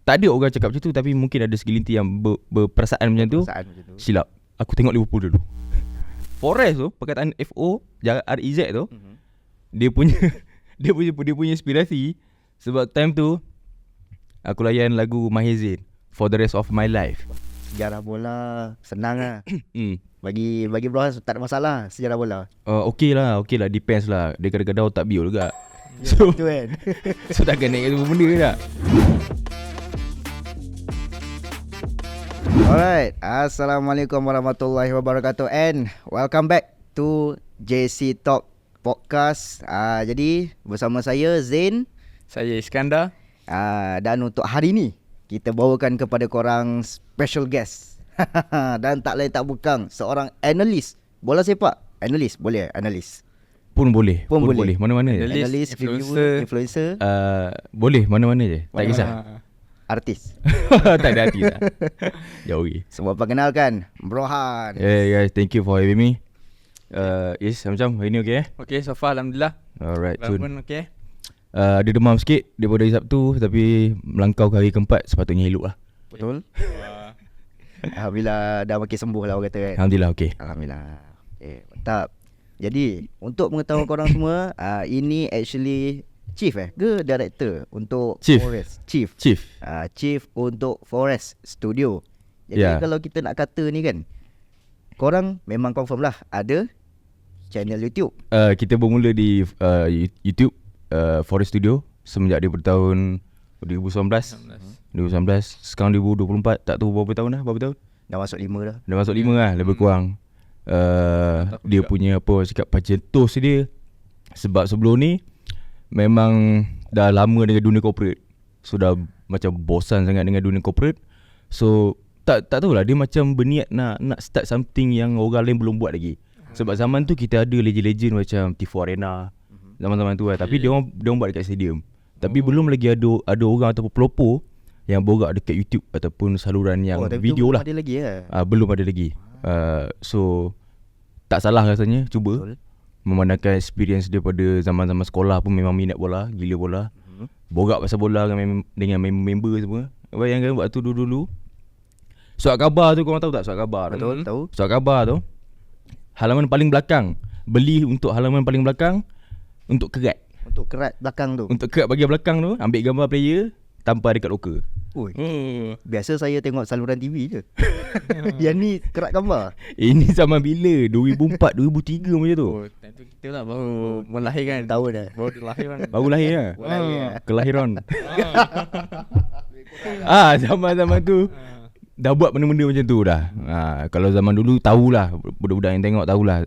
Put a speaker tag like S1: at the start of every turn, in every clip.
S1: Tak ada orang cakap macam tu, tapi mungkin ada segelintir yang berperasaan macam tu. Silap. Aku tengok Liverpool dulu. Forest tu, perkataan FO REZ tu, dia punya dia punya inspirasi. Sebab time tu aku layan lagu Maher Zain, For the Rest of My Life.
S2: Sejarah bola senang lah. Bagi bro tak ada masalah sejarah bola.
S1: Okey lah, depends lah. Dia kadang-kadang otak biol juga. So
S2: tu kan.
S1: So takkan naik semua benda ke tak?
S2: Alright, Assalamualaikum warahmatullahi wabarakatuh and welcome back to JC Talk Podcast. Jadi bersama saya Zain,
S3: saya Iskandar.
S2: Dan untuk hari ni kita bawakan kepada korang special guest. Dan tak lain tak bukan seorang analis bola sepak. Analis boleh? Analis
S1: Pun boleh. Mana-mana je.
S2: Analis, influencer.
S1: Boleh mana-mana je. Tak kisah.
S2: Artis.
S1: Tak ada hati tak. Jauh lagi.
S2: Semua perkenalkan Bro Han.
S1: Hey guys, thank you for having me. Yes, macam hari ni okey
S3: Okay, so far Alhamdulillah.
S1: Alright, so
S3: Bangun okay.
S1: dia demam sikit daripada hari Sabtu, tapi melangkau ke hari keempat sepatutnya elok lah.
S2: Betul. Alhamdulillah dah makin sembuh lah orang kata kan.
S1: Alhamdulillah okey.
S2: Alhamdulillah. Mantap. Jadi untuk mengetahui korang semua, ini actually Chief ke Director untuk
S1: Chief.
S2: Forest? Chief untuk Forest Studio. Jadi kalau kita nak kata ni kan, korang memang confirm lah ada channel YouTube.
S1: Kita bermula di YouTube Forest Studio semenjak daripada tahun 2019. Sekarang 2024, tak tahu berapa tahun dah.
S2: Dah masuk 5 dah.
S1: Dah masuk 5 lah, lebih kurang. Dia punya apa cakap pencetus dia. Sebab sebelum ni memang dah lama dengan dunia corporate. So dah macam bosan sangat dengan dunia corporate. So tak tahulah, dia macam berniat nak start something yang orang lain belum buat lagi. Sebab zaman tu kita ada legend-legend macam Tifo Arena. Zaman-zaman tu lah. Tapi dia orang buat dekat stadium. Tapi belum lagi ada orang ataupun pelopor yang borak dekat YouTube ataupun saluran yang video lah.
S2: Belum ada lagi
S1: belum ada lagi. So tak salah rasanya cuba.
S2: Betul.
S1: Memandangkan experience daripada zaman-zaman sekolah pun memang minat bola, gila bola. Borak pasal bola dengan member semua. Bayangkan waktu dulu surat khabar tu, korang tahu tak surat khabar?
S2: Betul, tahu.
S1: Surat khabar tu halaman paling belakang, beli untuk halaman paling belakang untuk kerat.
S2: Untuk kerat belakang tu.
S1: Untuk kerat bahagian belakang tu, ambil gambar player tanpa dekat loker.
S2: Biasa saya tengok saluran TV je. Yang ni kerat gambar.
S1: Ini zaman bila? 2004, 2003 macam tu.
S3: Time tu kita lah baru lahir kan.
S2: Tahu dah.
S3: Baru lahir kan.
S1: Baru lahir lah. Kelahiran. Zaman-zaman tu dah buat benda-benda macam tu dah. Kalau zaman dulu tahulah, budak-budak yang tengok tahulah,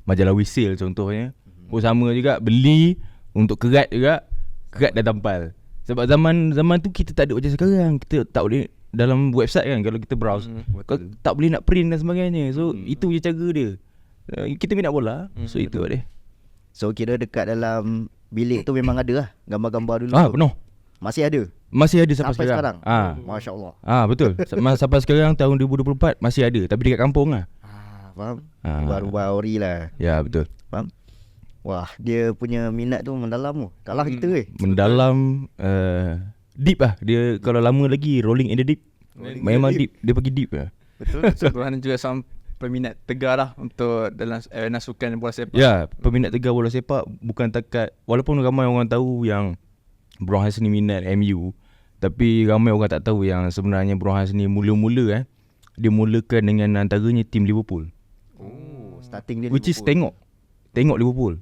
S1: majalah Wisil contohnya. Pun sama juga, beli untuk kerat juga, kerat dah tampal. Sebab zaman tu kita tak ada macam sekarang. Kita tak boleh dalam website kan, kalau kita browse tak boleh nak print dan sebagainya. So itu je cara dia. Kita minat bola. So itu dia.
S2: So kira dekat dalam bilik tu memang ada lah gambar-gambar dulu.
S1: Penuh.
S2: Masih ada
S1: sampai sekarang.
S2: Masya Allah.
S1: Betul. Sampai sekarang tahun 2024 masih ada, tapi dekat kampung lah.
S2: Faham. Baru-baru lah.
S1: Ya betul.
S2: Faham. Wah, dia punya minat tu mendalam tu. Kalah kita
S1: mendalam, deep lah. Dia kalau lama lagi Rolling in the Deep. Memang deep. Dia pergi deep lah.
S3: Betul. So korang juga sama peminat tegar lah untuk dalam arena sukan bola sepak.
S1: Ya, peminat tegar bola sepak. Bukan takat, walaupun ramai orang tahu yang Bro Hans ni minat MU, tapi ramai orang tak tahu yang sebenarnya Bro Hans ni mula-mula dia mulakan dengan antaranya tim Liverpool.
S2: Starting dia
S1: which
S2: Liverpool.
S1: is tengok Liverpool.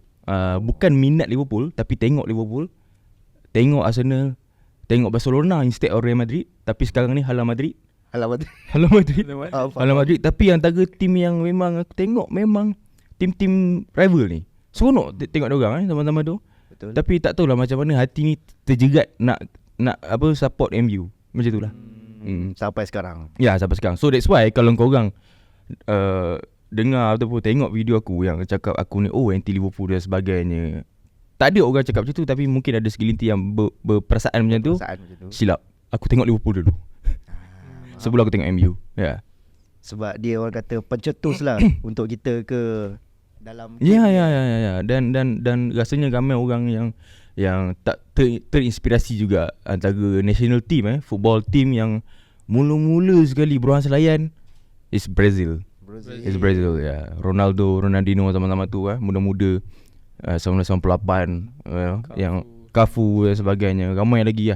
S1: Bukan minat Liverpool, tapi tengok Liverpool, tengok Arsenal, tengok Barcelona instead of Real Madrid. Tapi sekarang ni Hala Madrid. Tapi antara tim yang memang aku tengok memang tim-tim rival ni. Seronok tengok diorang sama-sama tu.
S2: Betul.
S1: Tapi tak tahulah macam mana hati ni terjerat nak support MU. Macam itulah.
S2: Sampai sekarang.
S1: Ya, sampai sekarang. So that's why kalau korang dengar ataupun tengok video aku yang cakap aku ni anti Liverpool dan sebagainya, tak ada orang cakap macam tu, tapi mungkin ada segelintir yang berperasaan macam tu. Silap. Aku tengok Liverpool dulu. Sebelum aku tengok MU. Ya.
S2: Sebab dia orang kata pencetus lah untuk kita ke dalam.
S1: Ya. Dan rasanya ramai orang yang yang tak terinspirasi juga antara national team football team yang mula-mula sekali Berhas layan is Brazil. It's Brazil ya. Ronaldinho zaman-zaman tu muda-muda 1998 yang Cafu dan sebagainya. Ramai lagi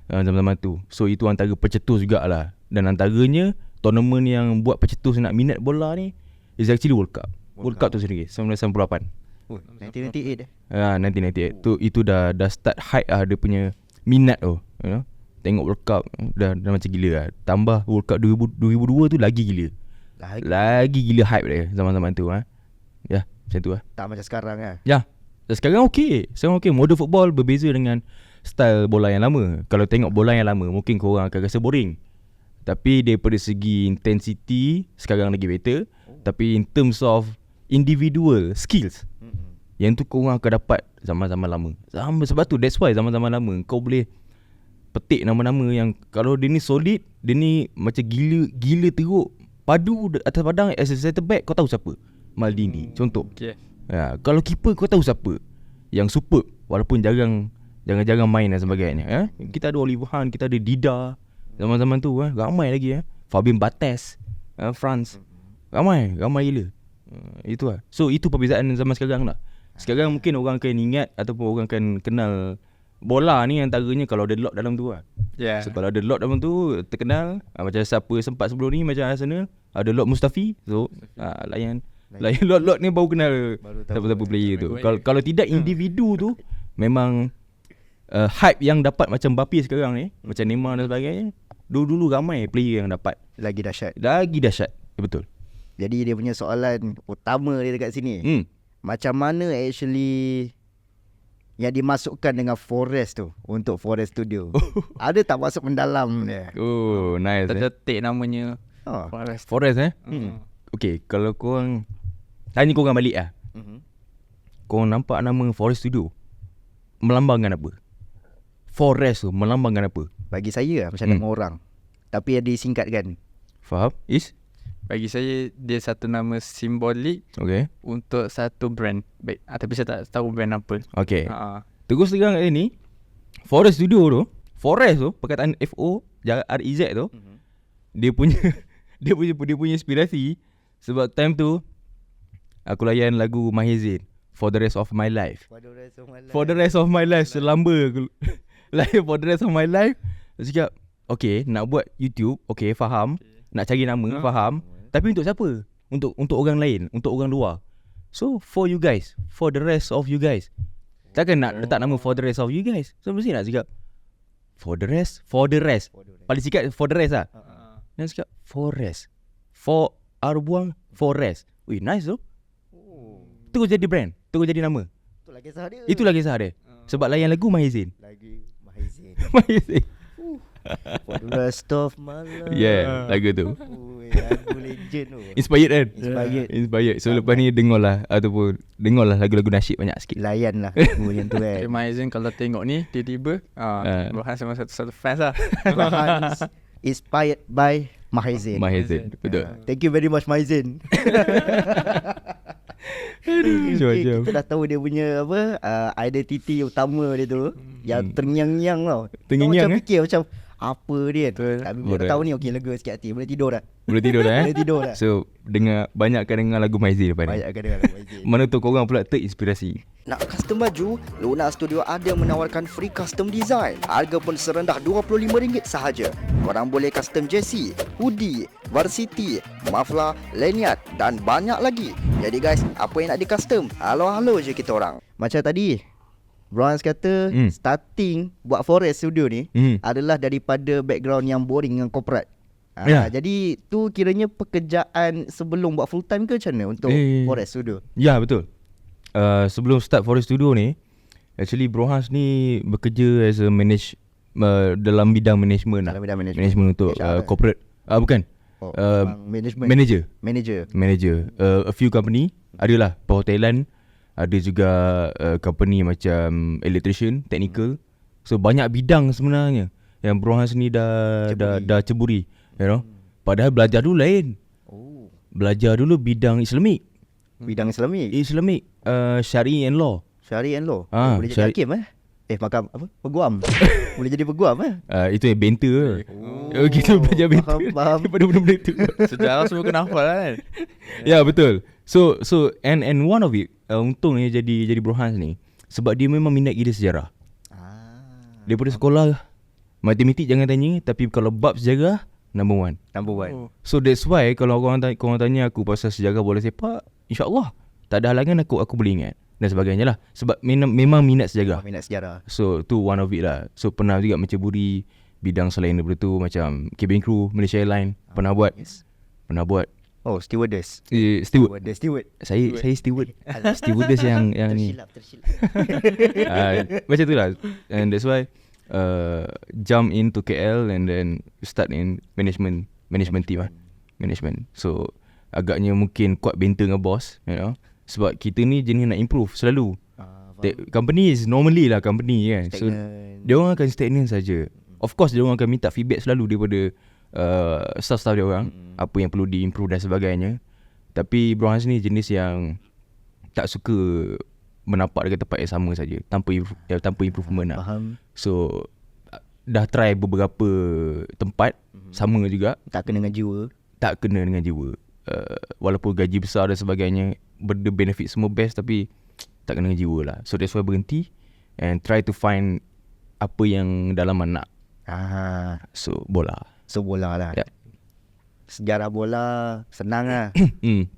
S1: zaman-zaman tu. So itu antara pencetus jugalah. Dan antaranya tournament yang buat pencetus nak minat bola ni is actually World Cup. World Cup tu sendiri 1998.
S2: 1998
S1: 1998 tu itu dah start hype dia punya minat tu, you know. Tengok World Cup dah macam gila Tambah World Cup 2002 tu lagi gila. Lagi gila hype dia zaman-zaman tu Ya, macam tu
S2: Tak macam sekarang
S1: Ya. Dan sekarang okey. Modern football berbeza dengan style bola yang lama. Kalau tengok bola yang lama mungkin korang akan rasa boring. Tapi daripada segi intensity sekarang lagi better. Tapi in terms of individual skills, yang tu korang akan dapat zaman-zaman lama. Sebab tu that's why zaman-zaman lama kau boleh petik nama-nama yang kalau dia ni solid, dia ni macam gila teruk, padu atas padang as a center back, kau tahu siapa? Maldini contoh. Kalau keeper kau tahu siapa yang superb walaupun jarang main dan sebagainya. Kita ada Oliver Kahn, kita ada Dida zaman-zaman tu ramai lagi Fabien Barthez, France. Ramai gila. Itu So itu perbezaan zaman sekarang lah. Sekarang mungkin orang akan ingat ataupun orang akan kenal bola ni antaranya kalau ada Lot dalam tu So kalau ada Lot dalam tu terkenal macam siapa sempat sebelum ni macam Arsenal ada Lot Mustafi. So layan Lot ni baru kenal siapa-siapa player tu. Kalau tidak individu tu memang hype yang dapat macam Mbappe sekarang ni, macam Neymar dan sebagainya. Dulu ramai player yang dapat
S2: Lagi dahsyat.
S1: Betul.
S2: Jadi dia punya soalan utama dia dekat sini, macam mana actually yang dimasukkan dengan Forest tu untuk Forest Studio? Ada tak masuk mendalam dia?
S1: Oh, nice.
S3: Terdetik namanya
S1: Forest Okay, kalau korang tanya korang balik korang nampak nama Forest Studio melambangkan apa? Forest tu melambangkan apa?
S2: Bagi saya macam nama orang, tapi yang disingkatkan.
S1: Faham?
S3: Bagi saya dia satu nama simbolik untuk satu brand. Baik, tapi saya tak tahu brand apa.
S1: Okay. Terus terang ni Forest Studio tu, Forest tu perkataan FOREZ tu, dia punya dia punya inspirasi sebab time tu aku layan lagu Maher Zain For the Rest of My Life. For the rest of my life selamba aku layan For the Rest of My Life. Saya cakap okay, nak buat YouTube, okay, faham. Nak cari nama, faham. Tapi untuk siapa? Untuk orang lain, untuk orang luar. So for you guys, for the rest of you guys. Takkan nak letak nama For the Rest of You Guys. So mesti nak cakap For the rest. Paling sikit For the Rest lah. Dan cakap Forest. For R buang Forest. Wih, nice tu. Tu jadi brand, tu jadi nama. Itulah kisah dia. Sebab layan lagu Maher Zain. Maher Zain.
S2: For the rest of my life.
S1: Yeah, lagu tu.
S2: Lagu legend tu.
S1: Inspired kan?
S2: Inspired.
S1: So lepas ni dengarlah lagu-lagu nasyid banyak sikit.
S2: Layan lah lagu yang tu kan.
S3: Maher Zain kalau tengok ni tiba-tiba Berhas sama satu fans lah.
S2: Berhas inspired by Maher Zain.
S1: Betul.
S2: Thank you very much Maher Zain. Okay, kita dah tahu dia punya identity utama dia tu, yang terngiang-ngiang tau.
S1: Terngiang-ngiang,
S2: macam fikir macam apa dia. Tapi bila tahu ni okey, lega sikit hati. Boleh tidur dah.
S1: Boleh tidur
S2: dah.
S1: So banyakkan dengar lagu Maher Zain lepas ni.
S2: Banyakkan dengar lagu Maher Zain.
S1: Mana tu korang pula terinspirasi.
S2: Nak custom baju? Luna Studio ada menawarkan free custom design. Harga pun serendah RM25 sahaja. Korang boleh custom jersey, hoodie, varsity, muffler, lanyard dan banyak lagi. Jadi guys, apa yang nak di custom? Halo je kita orang. Macam tadi Bronze kata starting buat Forest Studio ni adalah daripada background yang boring dengan corporate. Jadi tu kiranya pekerjaan sebelum buat full time ke macam mana untuk Forest Studio?
S1: Ya, betul. Sebelum start Forest Studio ni, actually Brohas ni bekerja as a dalam bidang management lah. Management untuk corporate. Bukan. Manager. A few company. Adalah perhotelan. Ada juga company macam electrician, technical. So banyak bidang sebenarnya yang Brohas ni dah ceburi, you know. Padahal belajar dulu lain. Belajar dulu bidang Islamic.
S2: Bidang Islamic.
S1: Syariah and law.
S2: Boleh jadi hakim Makam apa? Peguam. Boleh jadi peguam
S1: Itu yang banter kita belajar banter
S2: Faham.
S1: daripada benda-benda tu.
S3: Sejarah semua kena hafal kan.
S1: Ya betul. So and one of it untungnya jadi Bro Hans ni sebab dia memang minat gila sejarah. Daripada sekolah matematik jangan tanya, tapi kalau bab sejarah number one. So that's why kalau korang tanya aku pasal sejarah bola sepak, insya-Allah tak ada halangan aku boleh ingat dan sebagainya lah. Sebab memang minat sejarah. So tu one of it lah. So pernah juga menceburi bidang selain daripada tu, macam cabin crew Malaysia Airlines pernah buat.
S2: Oh, stewardess.
S1: Steward.
S2: Steward.
S1: Saya steward. Stewardess yang ni. Macam tu lah. And that's why jump into KL and then start in management team lah. Management. So agaknya mungkin kuat banter dengan boss, you know. Sebab kita ni jenis nak improve selalu. Company is normally lah company kan. So dia orang akan stagnant saja. Of course dia orang akan minta feedback selalu daripada staff-staff dia orang, apa yang perlu diimprove dan sebagainya. Tapi Bro Hans ni jenis yang tak suka menapak dekat tempat yang sama saja tanpa improvement lah.
S2: Faham.
S1: So dah try beberapa tempat sama juga,
S2: Tak kena dengan jiwa. Walaupun gaji besar dan sebagainya, benda benefit semua best, tapi tak kena dengan jiwa lah. So that's why berhenti and try to find apa yang dalaman nak. So bola lah.
S1: Yep.
S2: Sejarah bola senang lah.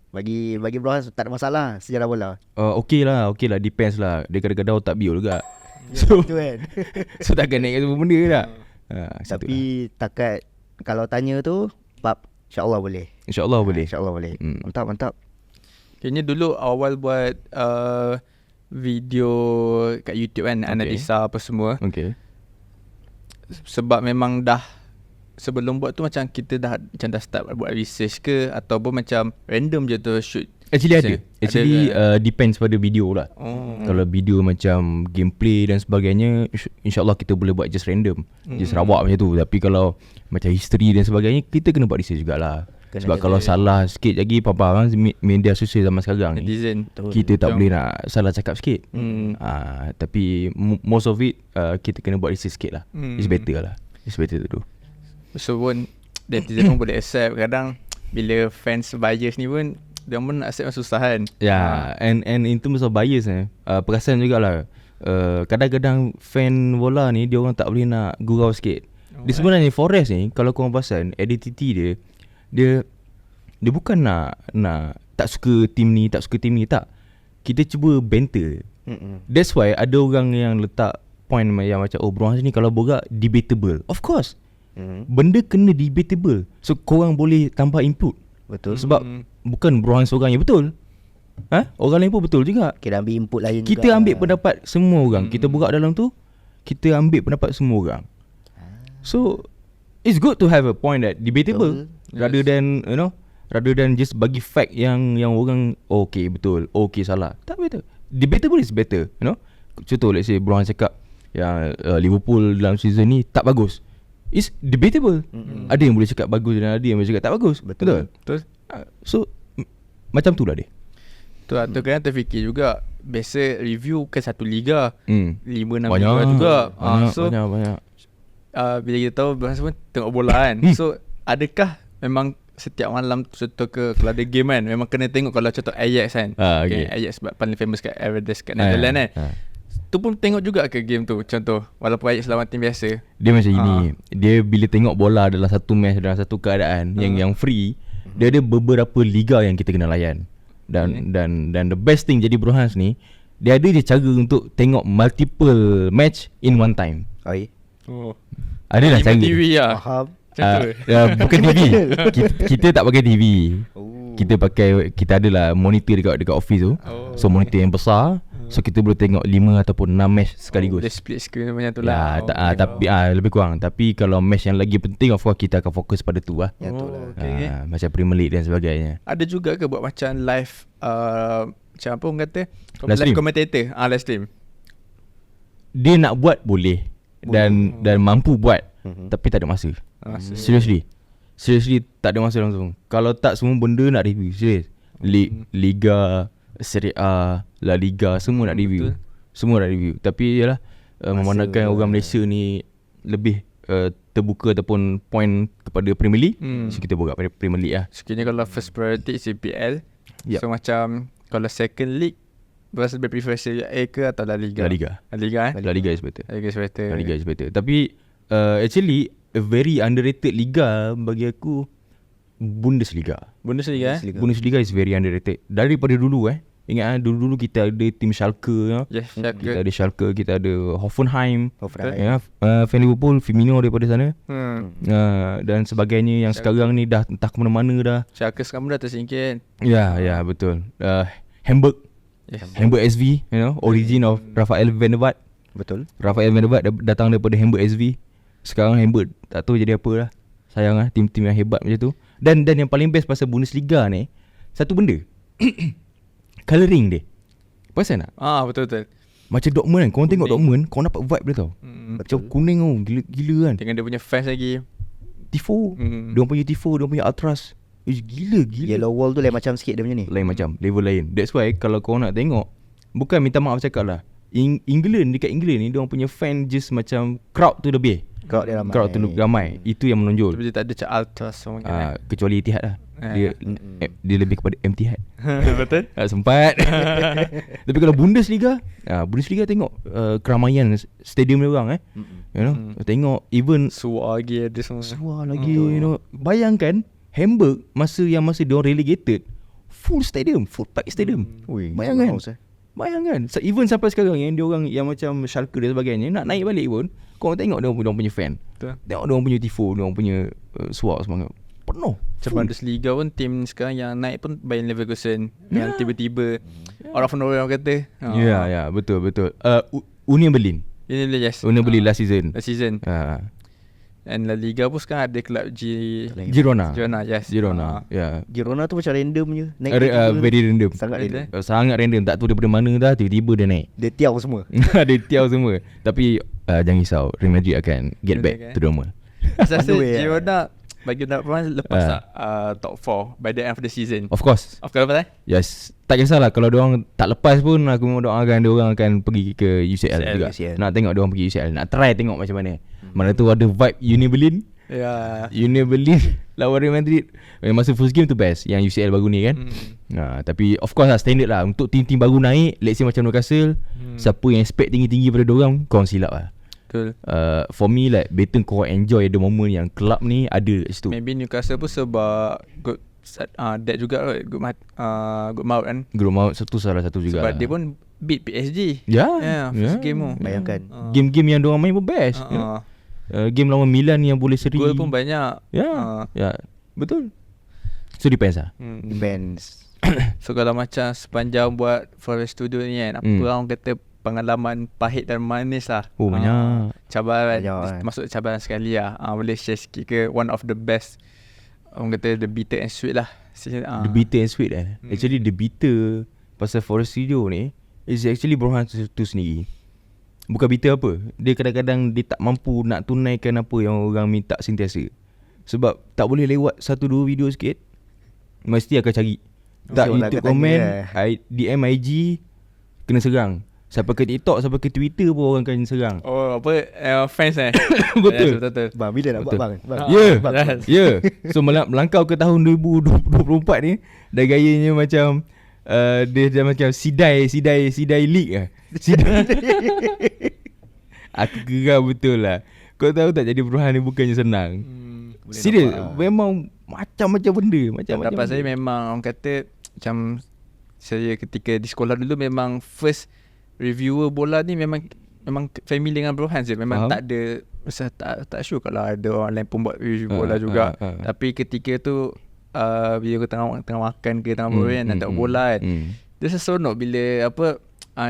S2: Bagi Bro Hans tak ada masalah sejarah bola.
S1: Okay lah, depends lah. Dia kadang-kadang otak biol juga. So
S2: kan.
S1: so takkan naik semua benda tak.
S2: Tapi takat kalau tanya tu bab InsyaAllah boleh.
S1: InsyaAllah boleh.
S2: InsyaAllah boleh. Mantap.
S3: Kayaknya dulu awal buat video kat YouTube kan, analisa apa semua.
S1: Okay.
S3: Sebab memang dah sebelum buat tu macam kita dah start buat research ke, ataupun macam random je tu shoot.
S1: Actually depends pada video lah. Kalau video macam gameplay dan sebagainya, InsyaAllah kita boleh buat just random, just rawak macam tu. Tapi kalau macam history dan sebagainya, kita kena buat research jugalah. Sebab kalau salah sikit lagi, apa-apa media sosial zaman sekarang ni, kita tak boleh nak salah cakap sikit. Tapi most of it kita kena buat research sikit lah. It's better to do.
S3: So pun netizen pun boleh accept. Kadang bila fans bias ni pun dia pun nak accept susah kan.
S1: And in terms of bias perasan jugalah, kadang-kadang fan bola ni dia orang tak boleh nak gurau sikit. Dia sebenarnya Forest ni, kalau korang perasan identity dia bukan nak tak suka tim ni, tak. Kita cuba banter. That's why ada orang yang letak point yang macam Bro Hans ni kalau borak debatable. Of course. Benda kena debatable. So korang boleh tambah input.
S2: Betul.
S1: Sebab bukan Bro Hans seorang yang betul. Orang lain pun betul juga.
S2: Kita ambil input lain
S1: kita
S2: juga.
S1: Ambil pendapat semua orang. Kita borak dalam tu, kita ambil pendapat semua orang. So it's good to have a point that debatable. Rather than just bagi fact yang orang okay betul, okay salah. Tak betul. Debatable is better, you know. Contoh let's say Bro Hans cakap yang Liverpool dalam season ni tak bagus. It's debatable. Ada yang boleh cakap bagus dan ada yang boleh cakap tak bagus. Betul. So macam tu lah dia.
S3: Tu kan terfikir juga, biasa review ke satu liga 5-6 liga juga.
S1: Banyak.
S3: Bila kita tahu bahasa pun tengok bola kan. So adakah memang setiap malam contoh kalau ada game kan, memang kena tengok. Kalau contoh Ajax kan, Ajax sebab paling famous kat Everdes kat Netherlands kan, tu pun tengok juga ke game tu. Contoh walaupun Ajax lawan tim biasa,
S1: dia macam ini. Dia bila tengok bola dalam satu match, dalam satu keadaan yang free, dia ada beberapa liga yang kita kena layan. Dan the best thing jadi Bro Hans ni, dia ada je cara untuk tengok multiple match in one time. Adalah cara
S3: TV lah.
S2: Faham.
S1: Bukan TV. Kita tak pakai TV. Kita adalah monitor dekat office tu. So monitor yang besar. So kita boleh tengok 5 ataupun 6 match sekaligus.
S3: Dia split screen macam tu lah.
S1: Tapi lebih kurang. Tapi kalau match yang lagi penting, of course kita akan fokus pada tu lah. Macam Premier League dan sebagainya.
S3: Ada juga ke buat macam live macam apa orang kata,
S1: live
S3: commentator, live stream?
S1: Dia nak buat boleh dan mampu buat, tapi tak ada masa. Seriously tak ada masa langsung. Kalau tak, semua benda nak review. Serius. Liga, Serie A, La Liga, semua nak review. Semua nak review. Tapi yalah, memandangkan orang Malaysia ni lebih terbuka ataupun point kepada Premier League. So kita borak pada Premier League lah.
S3: Sekiranya kalau first priority is EPL.
S1: Yep.
S3: So macam kalau second league, berasa lebih prefer Serie A ke atau La Liga?
S1: La Liga.
S3: La Liga
S1: La Liga is better.
S3: La Liga is better.
S1: La Liga is better. Tapi actually a very underrated liga bagi aku Bundesliga.
S3: Bundesliga
S1: Bundesliga is very underrated. Daripada dulu ingat dulu kita ada tim Schalke
S3: Yes, Schalke.
S1: kita ada Schalke, kita ada Hoffenheim.
S2: Hoffenheim.
S1: Fan Liverpool, Firmino daripada sana. Dan sebagainya yang sekarang ni dah entah ke mana-mana dah.
S3: Schalke sekarang dah tersingkir.
S1: Ya betul. Hamburg.
S3: Yes.
S1: Hamburg SV, origin of Rafael van der Vaart.
S2: Betul.
S1: Rafael van der Vaart datang daripada Hamburg SV. Sekarang Hamburg tak tahu jadi apa lah. Sayang tim-tim yang hebat macam tu. Dan yang paling best pasal Bundesliga ni, satu benda. Colouring dia. Perasan tak?
S3: Betul.
S1: Macam Dortmund kan. Korang tengok Dortmund, korang dapat vibe dia tau. Macam kuning gila kan.
S3: Dengan dia punya fans lagi.
S1: Tifo. Diorang punya tifo, diorang punya ultras. Gila.
S2: Yellow wall tu lain macam sikit dia punya ni.
S1: Lain macam, level lain. That's why kalau korang nak tengok, bukan minta maaf cakap lah, dekat England ni diorang punya fan just macam crowd tu lebih.
S2: Crowd dia ramai.
S1: Crowd tu ramai. Itu yang menonjol.
S3: Tapi dia tak ada macam ultras semua kan.
S1: Kecuali Etihad lah. Dia lebih kepada Etihad.
S3: Betul.
S1: Sempat. Tapi kalau Bundesliga tengok keramaian stadium dia orang tengok even
S3: Suar lagi ada semua.
S1: suar lagi bayangkan Hamburg masa diorang relegated, full packed stadium. Bayangkan even sampai sekarang yang diorang yang macam Schalke dan sebagainya nak naik balik pun, kau tengok diorang punya fan.
S3: Betul.
S1: Tengok diorang punya tifo, diorang punya suar semangat penuh.
S3: Macam Bundesliga pun tim sekarang yang naik pun Bayer Leverkusen yang tiba-tiba out of nowhere orang kata.
S1: Ya, betul. Union Berlin.
S3: Ini yes.
S1: Union Berlin last season.
S3: And La Liga pun sekarang ada kelab
S1: Girona.
S3: Yes.
S1: Girona. Ya.
S2: Girona tu macam random je. Naik
S1: Very random.
S2: Sangat random.
S1: Sangat random. Tak tahu daripada mana dah tiba-tiba dia naik.
S2: Dia tiaw semua.
S1: Dia tiaw semua. Tapi jangan risau, Real Madrid akan get back to normal.
S3: Saya rasa Girona bagi nak lepas top 4 by the end of the season.
S1: Of course.
S3: Lepas
S1: Yes. Tak kisahlah kalau diorang tak lepas pun, aku doakan diorang akan pergi ke UCL juga. Nak tengok diorang pergi UCL. Nak try tengok macam mana. Mana tu ada vibe Union Berlin. Union Berlin lawan Real Madrid. Masa first game tu best yang UCL baru ni kan. Tapi of course lah, standard lah untuk tim-tim baru naik. Let's say macam Newcastle, siapa yang expect tinggi-tinggi pada diorang, korang silap lah.
S3: Betul.
S1: For me like better kau enjoy the moment yang club ni ada kat situ.
S3: Maybe Newcastle pun sebab good that juga good mouth kan.
S1: Good mouth satu salah satu juga.
S3: Sebab dia pun beat PSG.
S1: Yeah.
S3: First game tu.
S2: Bayangkan.
S1: Game-game yang diorang main pun best. Game lawan Milan yang boleh seri.
S3: Gol pun banyak.
S1: Ya. Betul. So depends lah.
S2: Depends.
S3: So kalau macam sepanjang buat Forest Studio ni kan, apa orang kata pengalaman pahit dan manis lah.
S1: Banyak.
S3: Cabaran
S2: Banyak,
S3: masuk cabaran sekali lah. Boleh share sikit ke one of the best, orang kata the bitter and sweet lah.
S1: The bitter and sweet Actually the bitter pasal Forest Studio ni is actually Brohan tu sendiri. Bukan bitter apa, dia kadang-kadang dia tak mampu nak tunaikan apa yang orang minta sentiasa. Sebab tak boleh lewat 1-2 video sikit, mesti akan cari. Tak YouTube komen, DM IG, kena serang. Sampai ke TikTok, sampai ke Twitter pun orang akan serang.
S3: Fans
S1: Betul.
S3: Yes, betul.
S2: Bang, bila nak buat bang?
S1: Ya. So melangkau ke tahun 2024 ni, dah gayanya macam dia dah macam Sidai League lah. Aku geram betul lah. Kau tahu tak, jadi Burhan ni bukannya senang. Serius, memang macam-macam benda.
S3: Pendapat saya memang orang kata macam saya ketika di sekolah dulu memang first reviewer bola ni memang family dengan Burhan je. Memang tak ada, masa tak sure kalau ada orang lain pun buat review bola juga. Tapi ketika tu bila aku tengah makan ke tengah bola nak tengok bola kan, dia seronok bila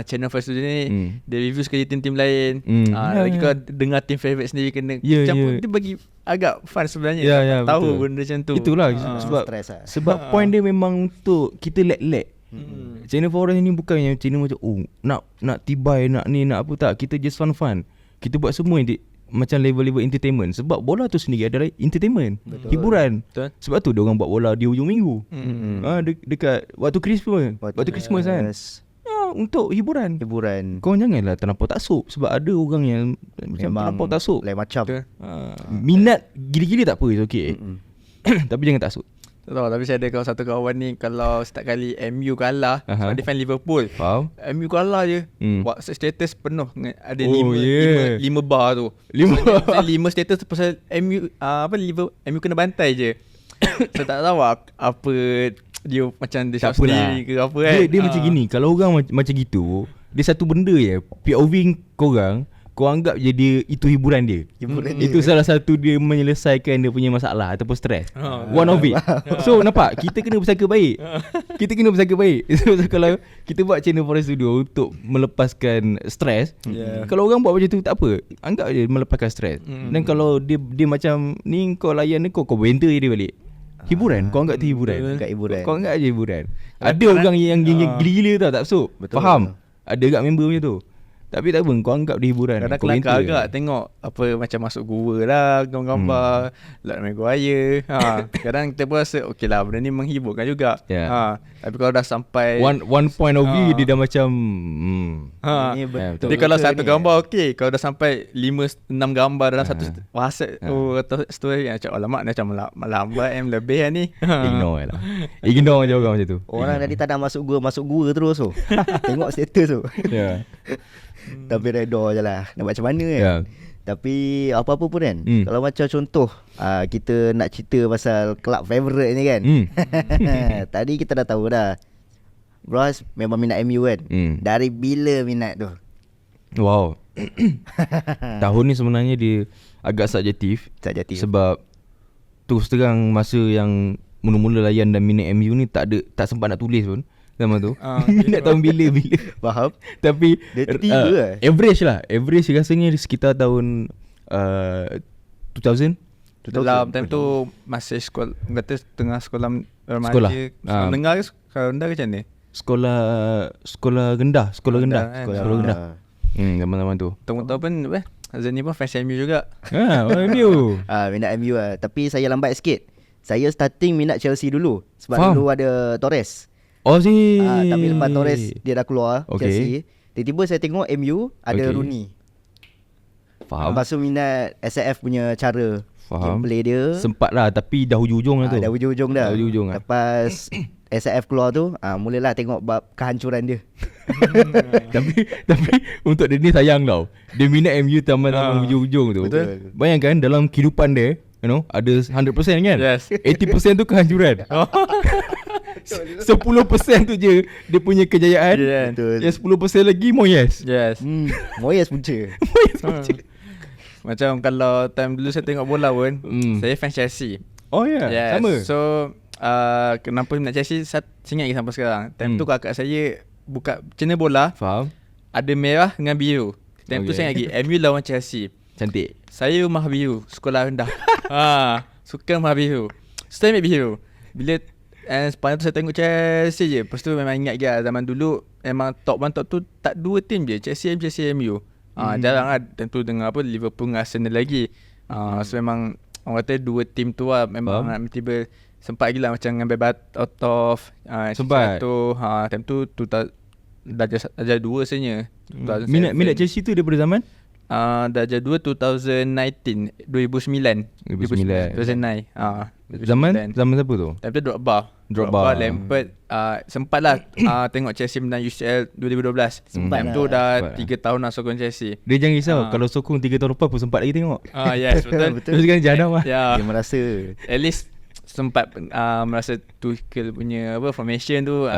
S3: channel First Studio ni dia review sekali tim-tim lain. Lagi kau dengar tim favourite sendiri kena campur, dia bagi agak fun sebenarnya. Tahu betul. Benda macam tu.
S1: Itulah sebab point dia memang untuk kita let channel Forest ni bukan yang channel macam nak tibai, nak ni, nak apa tak. Kita just fun. Kita buat semua macam level-level entertainment. Sebab bola tu sendiri adalah entertainment. Betul. Hiburan. Betul. Sebab tu diorang buat bola di hujung minggu. Dekat waktu Christmas kan. memang untuk hiburan. Kau janganlah terlampau taksub. Sebab ada orang yang macam terlampau taksub.
S2: Lain macam.
S1: Minat gila-gila tak apa, it's okay. Tapi jangan taksub.
S3: Tak tahu, tapi saya ada satu kawan ni, kalau setiap kali MU kalah, sebab dia fan Liverpool,
S1: Faham?
S3: MU kalah je, WhatsApp status penuh ada 5 bar tu. 5 status pasal MU MU kena bantai je. Saya tak tahu apa dia macam dia shock sendiri ke apa kan.
S1: Dia macam gini, kalau orang macam gitu, dia satu benda je, POV korang, kau anggap je dia itu hiburan dia. Itu salah satu dia menyelesaikan dia punya masalah ataupun stres. One of it. So nampak, kita kena bersangka baik. So kalau kita buat channel Forest Studio untuk melepaskan stres, kalau orang buat macam tu tak apa, anggap je melepaskan stres. Dan kalau dia macam ni, kau layan ni, kau banter je dia balik. Hiburan, kau anggap tu hiburan. Kau anggap je hiburan. Ada orang yang gila-gila tau, tak masuk. Faham? Ada kat member macam tu. Tapi tak apa, kau anggap dia hiburan.
S3: Kadang kelakar agak tengok apa macam masuk gua lah, gambar-gambar Lord Maguire. Kadang kita pun rasa okey lah, benda ni menghiburkan juga. Tapi kalau dah sampai
S1: one point of view, dia dah macam
S2: Ni betul.
S3: Jadi kalau satu gambar okey, kalau dah sampai 5-6 gambar dalam satu WhatsApp atau story, macam alamak ni macam lambat lebih lah ni.
S1: Ignore je orang macam tu.
S2: Orang tadi tak nak masuk gua terus tu. Tengok status tu. Tapi redha je lah, nak buat macam mana kan. Tapi apa-apa pun kan, kalau macam contoh kita nak cerita pasal club favourite ni kan. Tadi kita dah tahu dah, Bros memang minat MU kan. Dari bila minat tu?
S1: Wow. Tahun ni sebenarnya dia agak subjektif. Sebab terus terang, masa yang mula-mula layan dan minat MU ni tak sempat nak tulis pun zaman tu. Minat tahun bila.
S2: Faham?
S1: Tapi
S2: dia tiba
S1: average rasanya sekitar tahun 2000.
S3: Dalam time tu masih sekolah, kata tengah sekolah remaja. Sekolah menengah ke sekolah rendah ke macam ni?
S1: Sekolah rendah. Sekolah rendah. Zaman-zaman tu.
S3: Tahu pun Azan ni pun fans MU juga.
S1: MU.
S2: Minat MU lah. Tapi saya lambat sikit. Saya starting minat Chelsea dulu. Sebab dulu ada Torres. Tapi lepas Torres dia dah keluar Chelsea, tiba-tiba saya tengok MU ada Rooney.
S1: Faham.
S2: Lepas tu minat SAF punya cara gameplay dia.
S1: Sempat lah, tapi dah hujung-hujung lah tu.
S2: Dah hujung-hujung dah. Lepas SAF keluar tu, mulalah tengok bab kehancuran dia.
S1: Tapi untuk dia ni sayang tau. Dia minat MU taman-taman hujung-hujung tu.
S2: Betul.
S1: Bayangkan dalam kehidupan dia, ada 100% kan?
S3: Yes.
S1: 80% tu kehancuran. 10% tu je dia punya kejayaan.
S2: Betul.
S1: Yang 10% lagi Moyes.
S3: Yes.
S2: Moyes punca.
S3: Macam kalau time dulu saya tengok bola pun, saya fans Chelsea.
S1: Sama.
S3: So kenapa minat Chelsea, saya ingat lagi sampai sekarang. Time tu kakak saya buka channel bola.
S1: Faham.
S3: Ada merah dengan biru. Time tu saya ingat lagi MU lawan Chelsea.
S1: Cantik.
S3: Saya rumah biru, sekolah rendah. Suka rumah biru. Saya ambil biru. Bila sepanjang tu saya tengok Chelsea je. Lepas tu memang ingat je zaman dulu memang top tu tak dua tim je, Chelsea MU. Jarang lah tentu dengan Liverpool dengan Arsenal lagi. So memang orang kata dua tim tu lah memang tiba sempat gila macam ngambil out of
S1: sempat
S3: tu. Time tu darjah 2 sebenarnya.
S1: Minat Chelsea tu daripada zaman
S3: darjah 2 2009. 2009.
S1: Zaman siapa tu?
S3: Time tu Drogba, Lampard. Sempat lah tengok Chelsea menang UCL 2012. Time tu dah 3 tahun lah sokong Chelsea.
S1: Dia jangan risau, kalau sokong 3 tahun lepas pun sempat lagi tengok.
S3: Yes, betul.
S1: Terus kan jadam lah.
S2: Dia merasa
S3: at least sempat merasa Tuchel punya formation tu.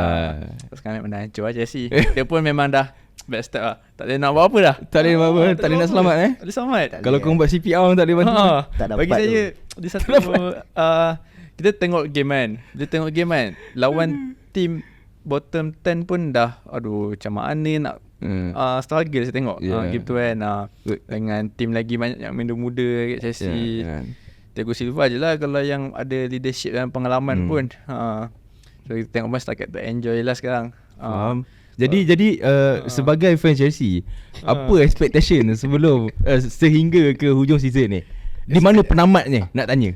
S3: Sekarang memang dah hancur lah Chelsea. Dia pun memang dah bad step lah. Tak boleh nak buat apa dah.
S1: Tak boleh nak selamat
S3: Tak boleh selamat.
S1: Kalau kau buat CPR tak boleh bantu.
S2: Tak dapat.
S3: Bagi saya di satu kita tengok game kan. Lawan team bottom 10 pun dah macam mana nak struggle saya tengok game tu kan. Dengan team lagi banyak yang muda-muda kat Chelsea. Thiago Silva je lah kalau yang ada leadership dan pengalaman pun. So kita tengok mas setakat tu enjoy lah sekarang.
S1: Jadi sebagai fan Chelsea, apa expectation sebelum sehingga ke hujung season ni? Di mana penamatnya nak tanya?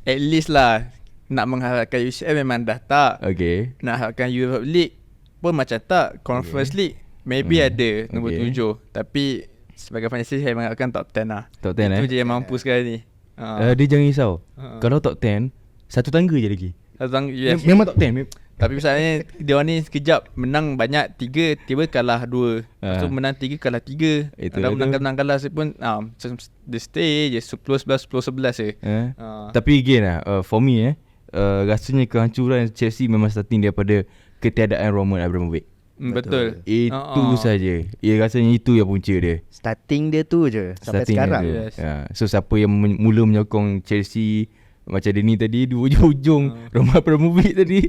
S3: At least lah nak mengharapkan UCL memang dah tak.
S1: Okay.
S3: Nak harapkan Europe League pun macam tak. Conference League maybe ada nombor
S1: Okay.
S3: 7, tapi sebagai financial saya mengatakan top 10 lah.
S1: Top 10
S3: Itu je yang mampu sekarang ni.
S1: Dia jangan risau. Kalau top 10, satu tangga je lagi.
S3: Yes.
S1: Memang top 10.
S3: Tapi misalnya dia orang ni sekejap menang banyak 3, tiba kalah 2. Lepas tu menang 3, kalah 3.
S1: Itu
S3: Kalau
S1: tu.
S3: menang kalah pun macam dia stay je 10-11 10-11 je.
S1: Tapi again for me rasanya kehancuran Chelsea memang starting daripada ketiadaan Roman Abramovich.
S3: Betul.
S1: Itu saja. Rasanya itu yang punca dia.
S2: Starting dia tu je sampai
S1: Starting
S2: sekarang.
S1: dia.
S3: Yes.
S1: So siapa yang mula menyokong Chelsea macam dia ni tadi, di ujung-ujung Roman Abramovich tadi.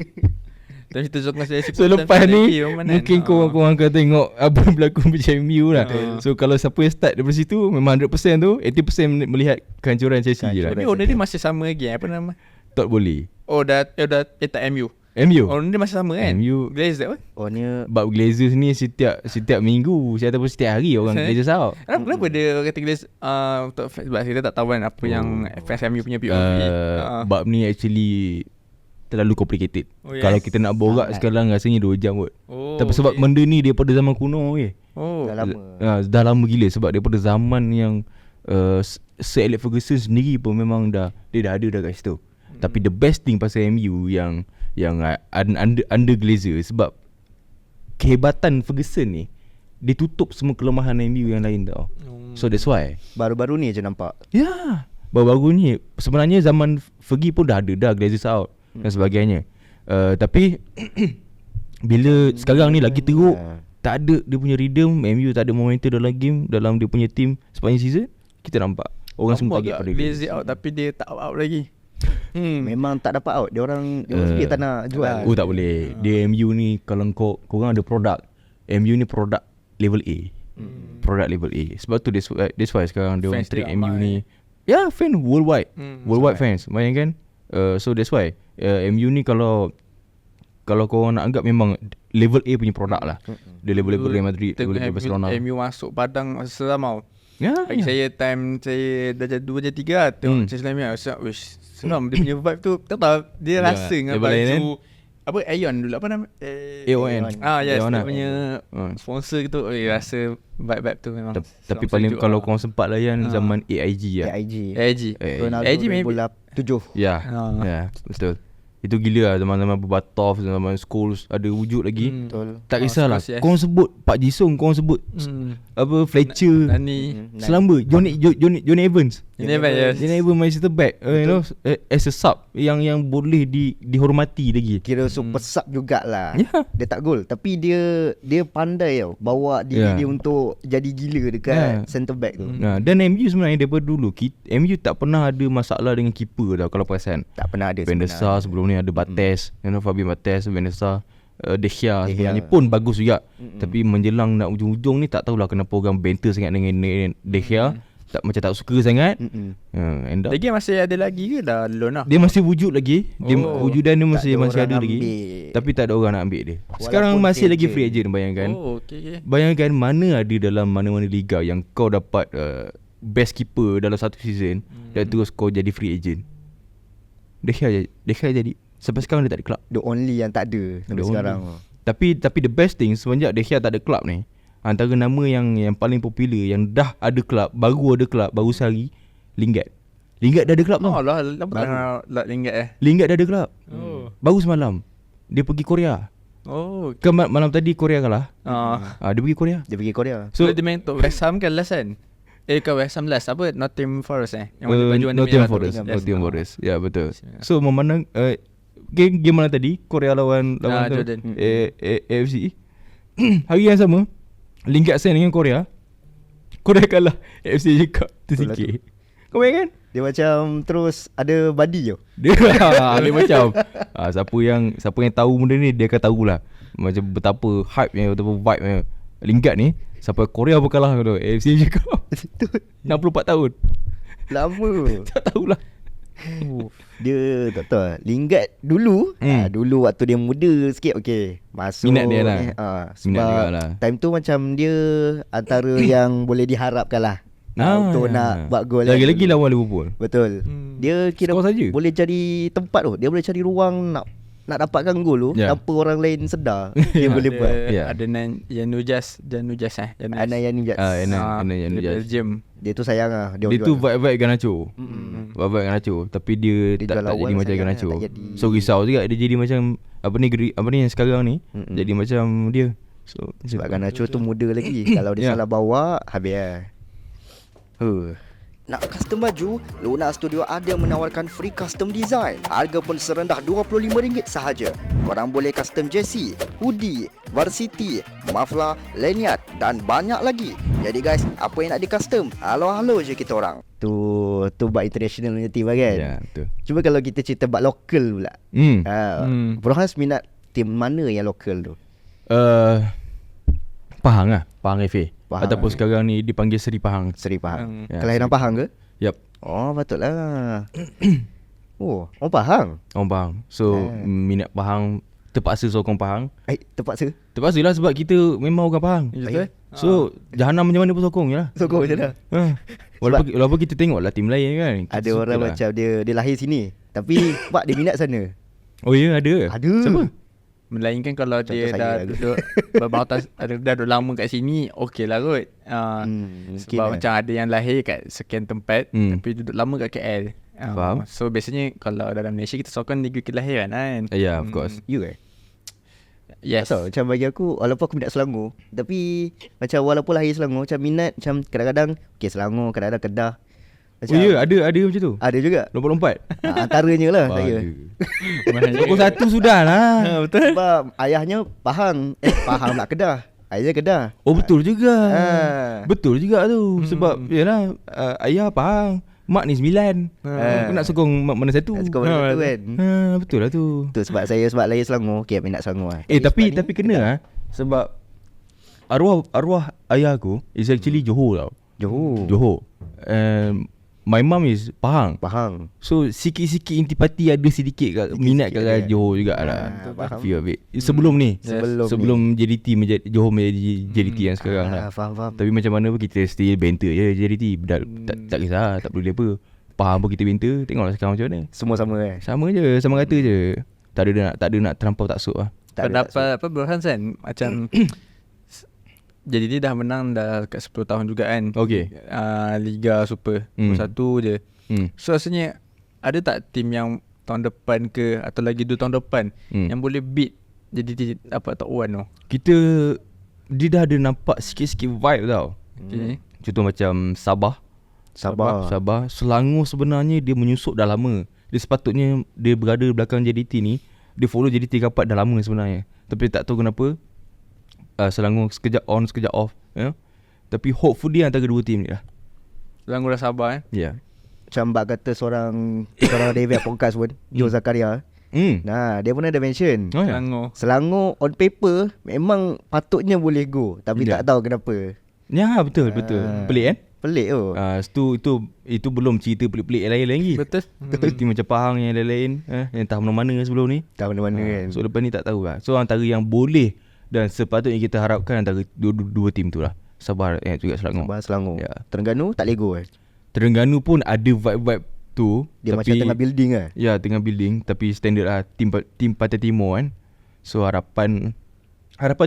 S3: Tapi kita sokong Chelsea
S1: So
S3: pun
S1: lepas
S3: time
S1: ni
S3: Roman kan.
S1: mungkin korang akan tengok apa yang berlaku macam MU lah. So kalau siapa yang start daripada situ, memang 100% tu 80% melihat kehancuran Chelsea je lah.
S3: Tapi owner dia masih sama lagi. Apa nama?
S1: Tak boleh
S3: Oh dah tak MU.
S1: MU
S3: Owner dia masih sama kan?
S1: MU
S3: Glaze that one.
S2: Oh ni
S1: bab Glazers ni setiap minggu ataupun setiap hari orang
S3: Saya-
S1: Glazers out.
S3: Kenapa dia kata Glaze untuk fans, sebab kita tak tahu kan apa yang fans MU punya POV.
S1: Bab ni actually terlalu complicated.
S3: Oh, yes.
S1: Kalau kita nak borak
S2: Sangat.
S1: sekarang rasanya 2 jam kot.
S3: Oh,
S1: Tapi sebab benda ni daripada zaman kuno
S3: Oh.
S2: dah lama.
S1: dah lama gila sebab daripada zaman yang Sir Alex Ferguson sendiri pun memang dah ada kat situ. Tapi the best thing pasal MU yang under Glazer sebab kehebatan Ferguson ni dia tutup semua kelemahan MU yang lain tau. So that's why.
S2: Baru-baru ni je nampak.
S1: Ya, baru-baru ni sebenarnya zaman Fergie pun dah ada dah Glazers out dan sebagainya. Tapi bila sekarang ni lagi teruk, tak ada dia punya rhythm, MU tak ada momentum dalam game, dalam dia punya team sepanjang season, kita nampak orang semua target pada
S3: Glaze out tapi dia tak out lagi.
S2: Memang tak dapat out. Dia orang sendiri tak nak jual.
S1: Oh tak boleh. Dia MU ni kalau korang ada produk, MU ni produk level A. Produk level A. Sebab tu that's why sekarang dia orang
S3: Fans
S1: treat
S3: dia
S1: MU
S3: ramai.
S1: ni fan worldwide. Worldwide
S3: sangat.
S1: fans. Bayangkan so that's why MU ni kalau korang nak anggap memang level A punya produk lah. Dia level Real Madrid, level Barcelona.
S3: MU masuk padang seram tau.
S1: Ya.
S3: Bagi saya time saya dah jadi 2 jadi 3 lah tengok Chelsea Lamia. Wish seram dia punya vibe tu. Tak tahu dia
S1: Ya,
S3: rasa dengan
S1: level lain,
S3: baju apa Aeon dulu apa nama?
S1: AON.
S3: Yes,
S1: Aeon
S3: dia
S1: lah.
S3: punya sponsor gitu. Rasa vibe tu memang.
S1: Tapi
S3: seram
S1: paling
S3: sejuk
S1: kalau
S3: lah.
S1: korang sempat layan zaman AIG lah.
S2: AIG.
S3: AIG.
S2: Ronaldo
S3: AIG maybe
S2: 2007.
S1: Ya,
S3: Ah.
S1: ya, betul. Itu gila lah zaman-zaman Berbatov, zaman Scholes ada wujud lagi.
S2: Betul.
S1: Tak kisahlah.
S3: Scholes, yes.
S1: Korang sebut Pak Jisung, korang sebut apa Fletcher,
S3: Nani.
S1: Selamba, Johnny Evans.
S3: Ini apa ya?
S1: Johnny Evans Manchester back, you know, as a sub yang boleh dihormati lagi.
S2: Kira super sub jugalah.
S1: Ya.
S2: Dia tak gol tapi dia pandai tau bawa diri
S1: Ya.
S2: dia untuk jadi gila dekat
S1: Ya.
S2: centre back tu.
S1: Nah, dan MU sebenarnya daripada dulu MU tak pernah ada masalah dengan keeper tau kalau perasan.
S2: Tak pernah ada
S1: Van der
S2: sebenarnya.
S1: Sar sebelum ni ada Bates, you know, Fabian Bates, Van der Sar, De Gea
S2: De Gea.
S1: sebenarnya pun bagus juga. Tapi menjelang nak ujung-ujung ni tak tahulah kenapa orang banter sangat dengan De Gea. Tak macam tak suka sangat. End up
S3: Lagi masih ada lagi ke dah loan lah?
S1: dia masih wujud lagi. Dia
S3: Oh.
S1: wujudan dia masih
S2: Tak ada orang
S1: ada lagi.
S2: ambil.
S1: Tapi tak ada orang nak ambil dia. Sekarang
S2: Walaupun
S1: masih lagi
S2: agent.
S1: free agent bayangkan.
S3: Oh, okay.
S1: Bayangkan mana ada dalam mana-mana liga yang kau dapat best keeper dalam satu season dan terus kau jadi free agent. De Gea jadi sampai sekarang dia tak ada club.
S2: The only yang tak ada sampai
S1: The
S2: sekarang.
S1: Tapi the best thing semenjak De Gea tak ada club ni, antara nama yang paling popular yang dah ada club, baru ada club, baru sehari, Lingard. Lingard dah ada club tau.
S3: Oh lah, lama tak nak ringgit
S1: Lingard dah ada club.
S3: Oh.
S1: Baru semalam dia pergi Korea.
S3: Oh.
S1: Kan malam tadi Korea kalah. Dia pergi Korea.
S2: Dia pergi Korea.
S3: So dia main untuk West Ham kan last kan? Kan West Ham last apa? Nottingham Forest Yang mana baju warna
S1: Nottingham
S3: merah tu.
S1: Forest.
S3: Yes.
S1: Nottingham Forest. Ya betul.
S3: Bismillah.
S1: So memandang game mana tadi? Korea lawan tu,
S3: Jordan.
S1: AFC. Hari yang sama Lingard sign dengan Korea. Korea kalah AFC Cup
S2: Itulah
S1: tersikit. Kau bayangkan?
S2: Dia macam terus ada body je.
S1: Dia macam siapa yang tahu benda ni dia akan tahulah macam betapa hype nya, betapa vibe nya Lingard ni sampai Korea berkalah tu AFC Cup. 64 tahun.
S2: Lama.
S1: Tak tahulah.
S2: Dia tak tahu lah. Lingard dulu dulu waktu dia muda sikit okey. Masuk
S1: Minat dia lah.
S2: Sebab
S1: Minat jugalah.
S2: time tu macam dia antara yang boleh diharapkan lah. Untuk nak buat gol.
S1: Lagi-lagi lawan Liverpool.
S2: Betul. Dia kira
S1: Skor saja.
S2: boleh cari tempat tu. Dia boleh cari ruang nak nak dapatkan gol tu tanpa orang lain sedar dia boleh buat.
S3: Ada Janujas
S2: Ana yang ni
S3: Belgium.
S2: dia tu sayang lah.
S1: Dia tu vibe Garnacho. Vibe Garnacho tapi dia tak jadi macam Garnacho. So risau juga dia jadi macam apa ni yang sekarang ni jadi macam dia. So
S2: sebab Garnacho tu muda lagi. Kalau dia salah bawa habis lah. Nak custom baju? Luna Studio ada menawarkan free custom design. Harga pun serendah RM25 sahaja. Korang boleh custom jersey, hoodie, varsity, muffler, lanyard dan banyak lagi. Jadi guys, apa yang nak di custom? Halo-halo je kita orang. Tu bak international punya team lah kan?
S1: Ya, betul.
S2: Cuba kalau kita cerita bak lokal pula. Bro Hans minat team mana yang lokal tu?
S1: Pahang lah, Pahang FA.
S2: Pahang.
S1: Ataupun sekarang ni dipanggil Seri Pahang.
S2: Seri Pahang.
S1: Seri
S2: Kelahiran Pahang ke?
S1: Yup.
S2: Oh, patutlah. Orang Pahang.
S1: Orang Pahang. So minat Pahang, terpaksa sokong Pahang.
S2: Terpaksa?
S1: Terpaksalah sebab kita memang orang Pahang. So Jahanam macam mana pun sokong je lah.
S2: Sokong je lah.
S1: Walaupun kita tengok lah tim lain kan,
S2: ada orang lah macam dia lahir sini tapi pak dia minat sana.
S1: Oh ya, ada. Siapa?
S3: Melainkan kalau
S2: Contoh
S3: dia dah
S2: saya
S3: duduk beberapa tahun dah duduk lama kat sini, okey lah kot. Sebab macam ada yang lahir kat sekian tempat tapi duduk lama kat KL.
S1: Faham.
S3: So biasanya kalau dalam Malaysia kita sokong negeri kelahiran kan.
S1: Yeah, of course.
S2: You
S3: Yes.
S2: So, macam bagi aku, walaupun aku minat Selangor, tapi macam walaupun lahir Selangor, macam minat macam kadang-kadang Selangor, kadang-kadang Kedah. Macam,
S1: ada macam tu.
S2: Ada juga.
S1: Lompat-lompat.
S2: Antaranya lah saya.
S1: Sokong satu sudah lah.
S3: Betul.
S2: Sebab ayahnya Pahang. Pahang pula Kedah. Ayahnya Kedah.
S1: Oh betul juga. Betul juga tu. Sebab yalah, ayah Pahang, mak ni 9. Aku nak sokong mak mana satu.
S2: Nak sokong mana satu kan.
S1: Betul lah tu.
S2: Tu sebab lahir Selangor. Okay, minat Selangor lah.
S1: Tapi kena lah. Sebab arwah ayah aku is actually Johor tau. Johor. My mum is Pahang. So sikit-sikit intipati ada sedikit kat minat kat Johor jugalah. Feel a bit. Sebelum ni. Sebelum JDT Johor menjadi JDT yang sekarang lah.
S2: Faham.
S1: Tapi macam mana pun kita still banter je JDT. Tak kisah, tak perlu dia apa. Pahang pun kita banter. Tengoklah sekarang macam mana.
S2: Semua sama
S1: Sama je, sama kata je. Tak ada nak terlampau taksub lah.
S3: Pendapat apa Burhan kan macam jadi dia dah menang dah kat 10 tahun juga kan.
S1: Okay.
S3: Liga Super 1 je. So rasanya ada tak tim yang tahun depan ke atau lagi 2 tahun depan yang boleh beat jadi apa top 1 tu?
S1: Dia dah ada nampak sikit-sikit vibe tau. Contoh macam Sabah. Selangor sebenarnya dia menyusup dah lama. Dia sepatutnya dia berada belakang JDT ni. Dia follow JDT rapat dah lama sebenarnya. Tapi tak tahu kenapa Selangor sekejap on sekejap off, tapi hopefully antara dua tim ni lah.
S3: Selangor dah sabar
S1: Ya.
S2: Macam bak kata seorang David podcast pun, Joe Zakaria. Nah, dia pun ada mention Selangor on paper memang patutnya boleh go, tapi tak tahu kenapa.
S1: Ya, betul. Pelik kan?
S2: Pelik tu.
S1: Itu belum cerita pelik-pelik yang lain lagi.
S3: Betul.
S1: Tim macam Pahang yang lain-lain, yang entah mana-mana sebelum ni.
S2: Tak mana-mana kan.
S1: So lepas ni tak tahu lah. So antara yang boleh dan sepatutnya kita harapkan antara dua tim tu lah. Sabah juga
S2: Selangor.
S1: Ya.
S2: Terengganu tak lego kan.
S1: Terengganu pun ada vibe-vibe tu.
S2: Dia
S1: tapi,
S2: macam tengah building lah.
S1: Ya, tengah building. Tapi standard lah tim Pantai Timur kan. So harapan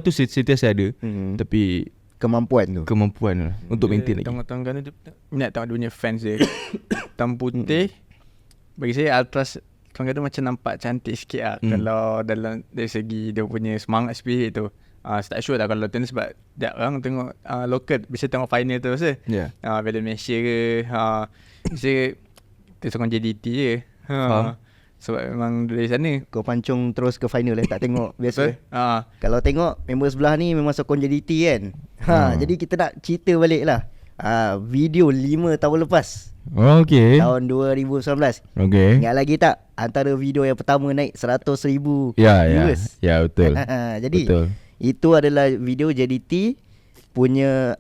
S1: tu sentiasa ada. Tapi kemampuan lah untuk maintain lagi.
S3: Tengok Terengganu tu minat tengok dia punya fans dia. Hitam putih. Bagi saya Ultras Terengganu macam nampak cantik sikit lah. Kalau dalam dari segi dia punya semangat spirit tu. Tak sure lah kalau tengok sebab orang tengok local bisa tengok final tu rasa. Bila Malaysia ke bisa kita sokong JDT je. Sebab memang dari sana
S2: kau pancung terus ke final tak tengok biasa.
S3: Kalau
S2: tengok member sebelah ni memang sokong JDT kan. Jadi kita nak cerita balik lah. Video 5 tahun lepas.
S1: Okay.
S2: Tahun 2019.
S1: Okay.
S2: Ingat lagi tak antara video yang pertama naik 100,000 viewers?
S1: Ya betul.
S2: Jadi betul. Itu adalah video JDT punya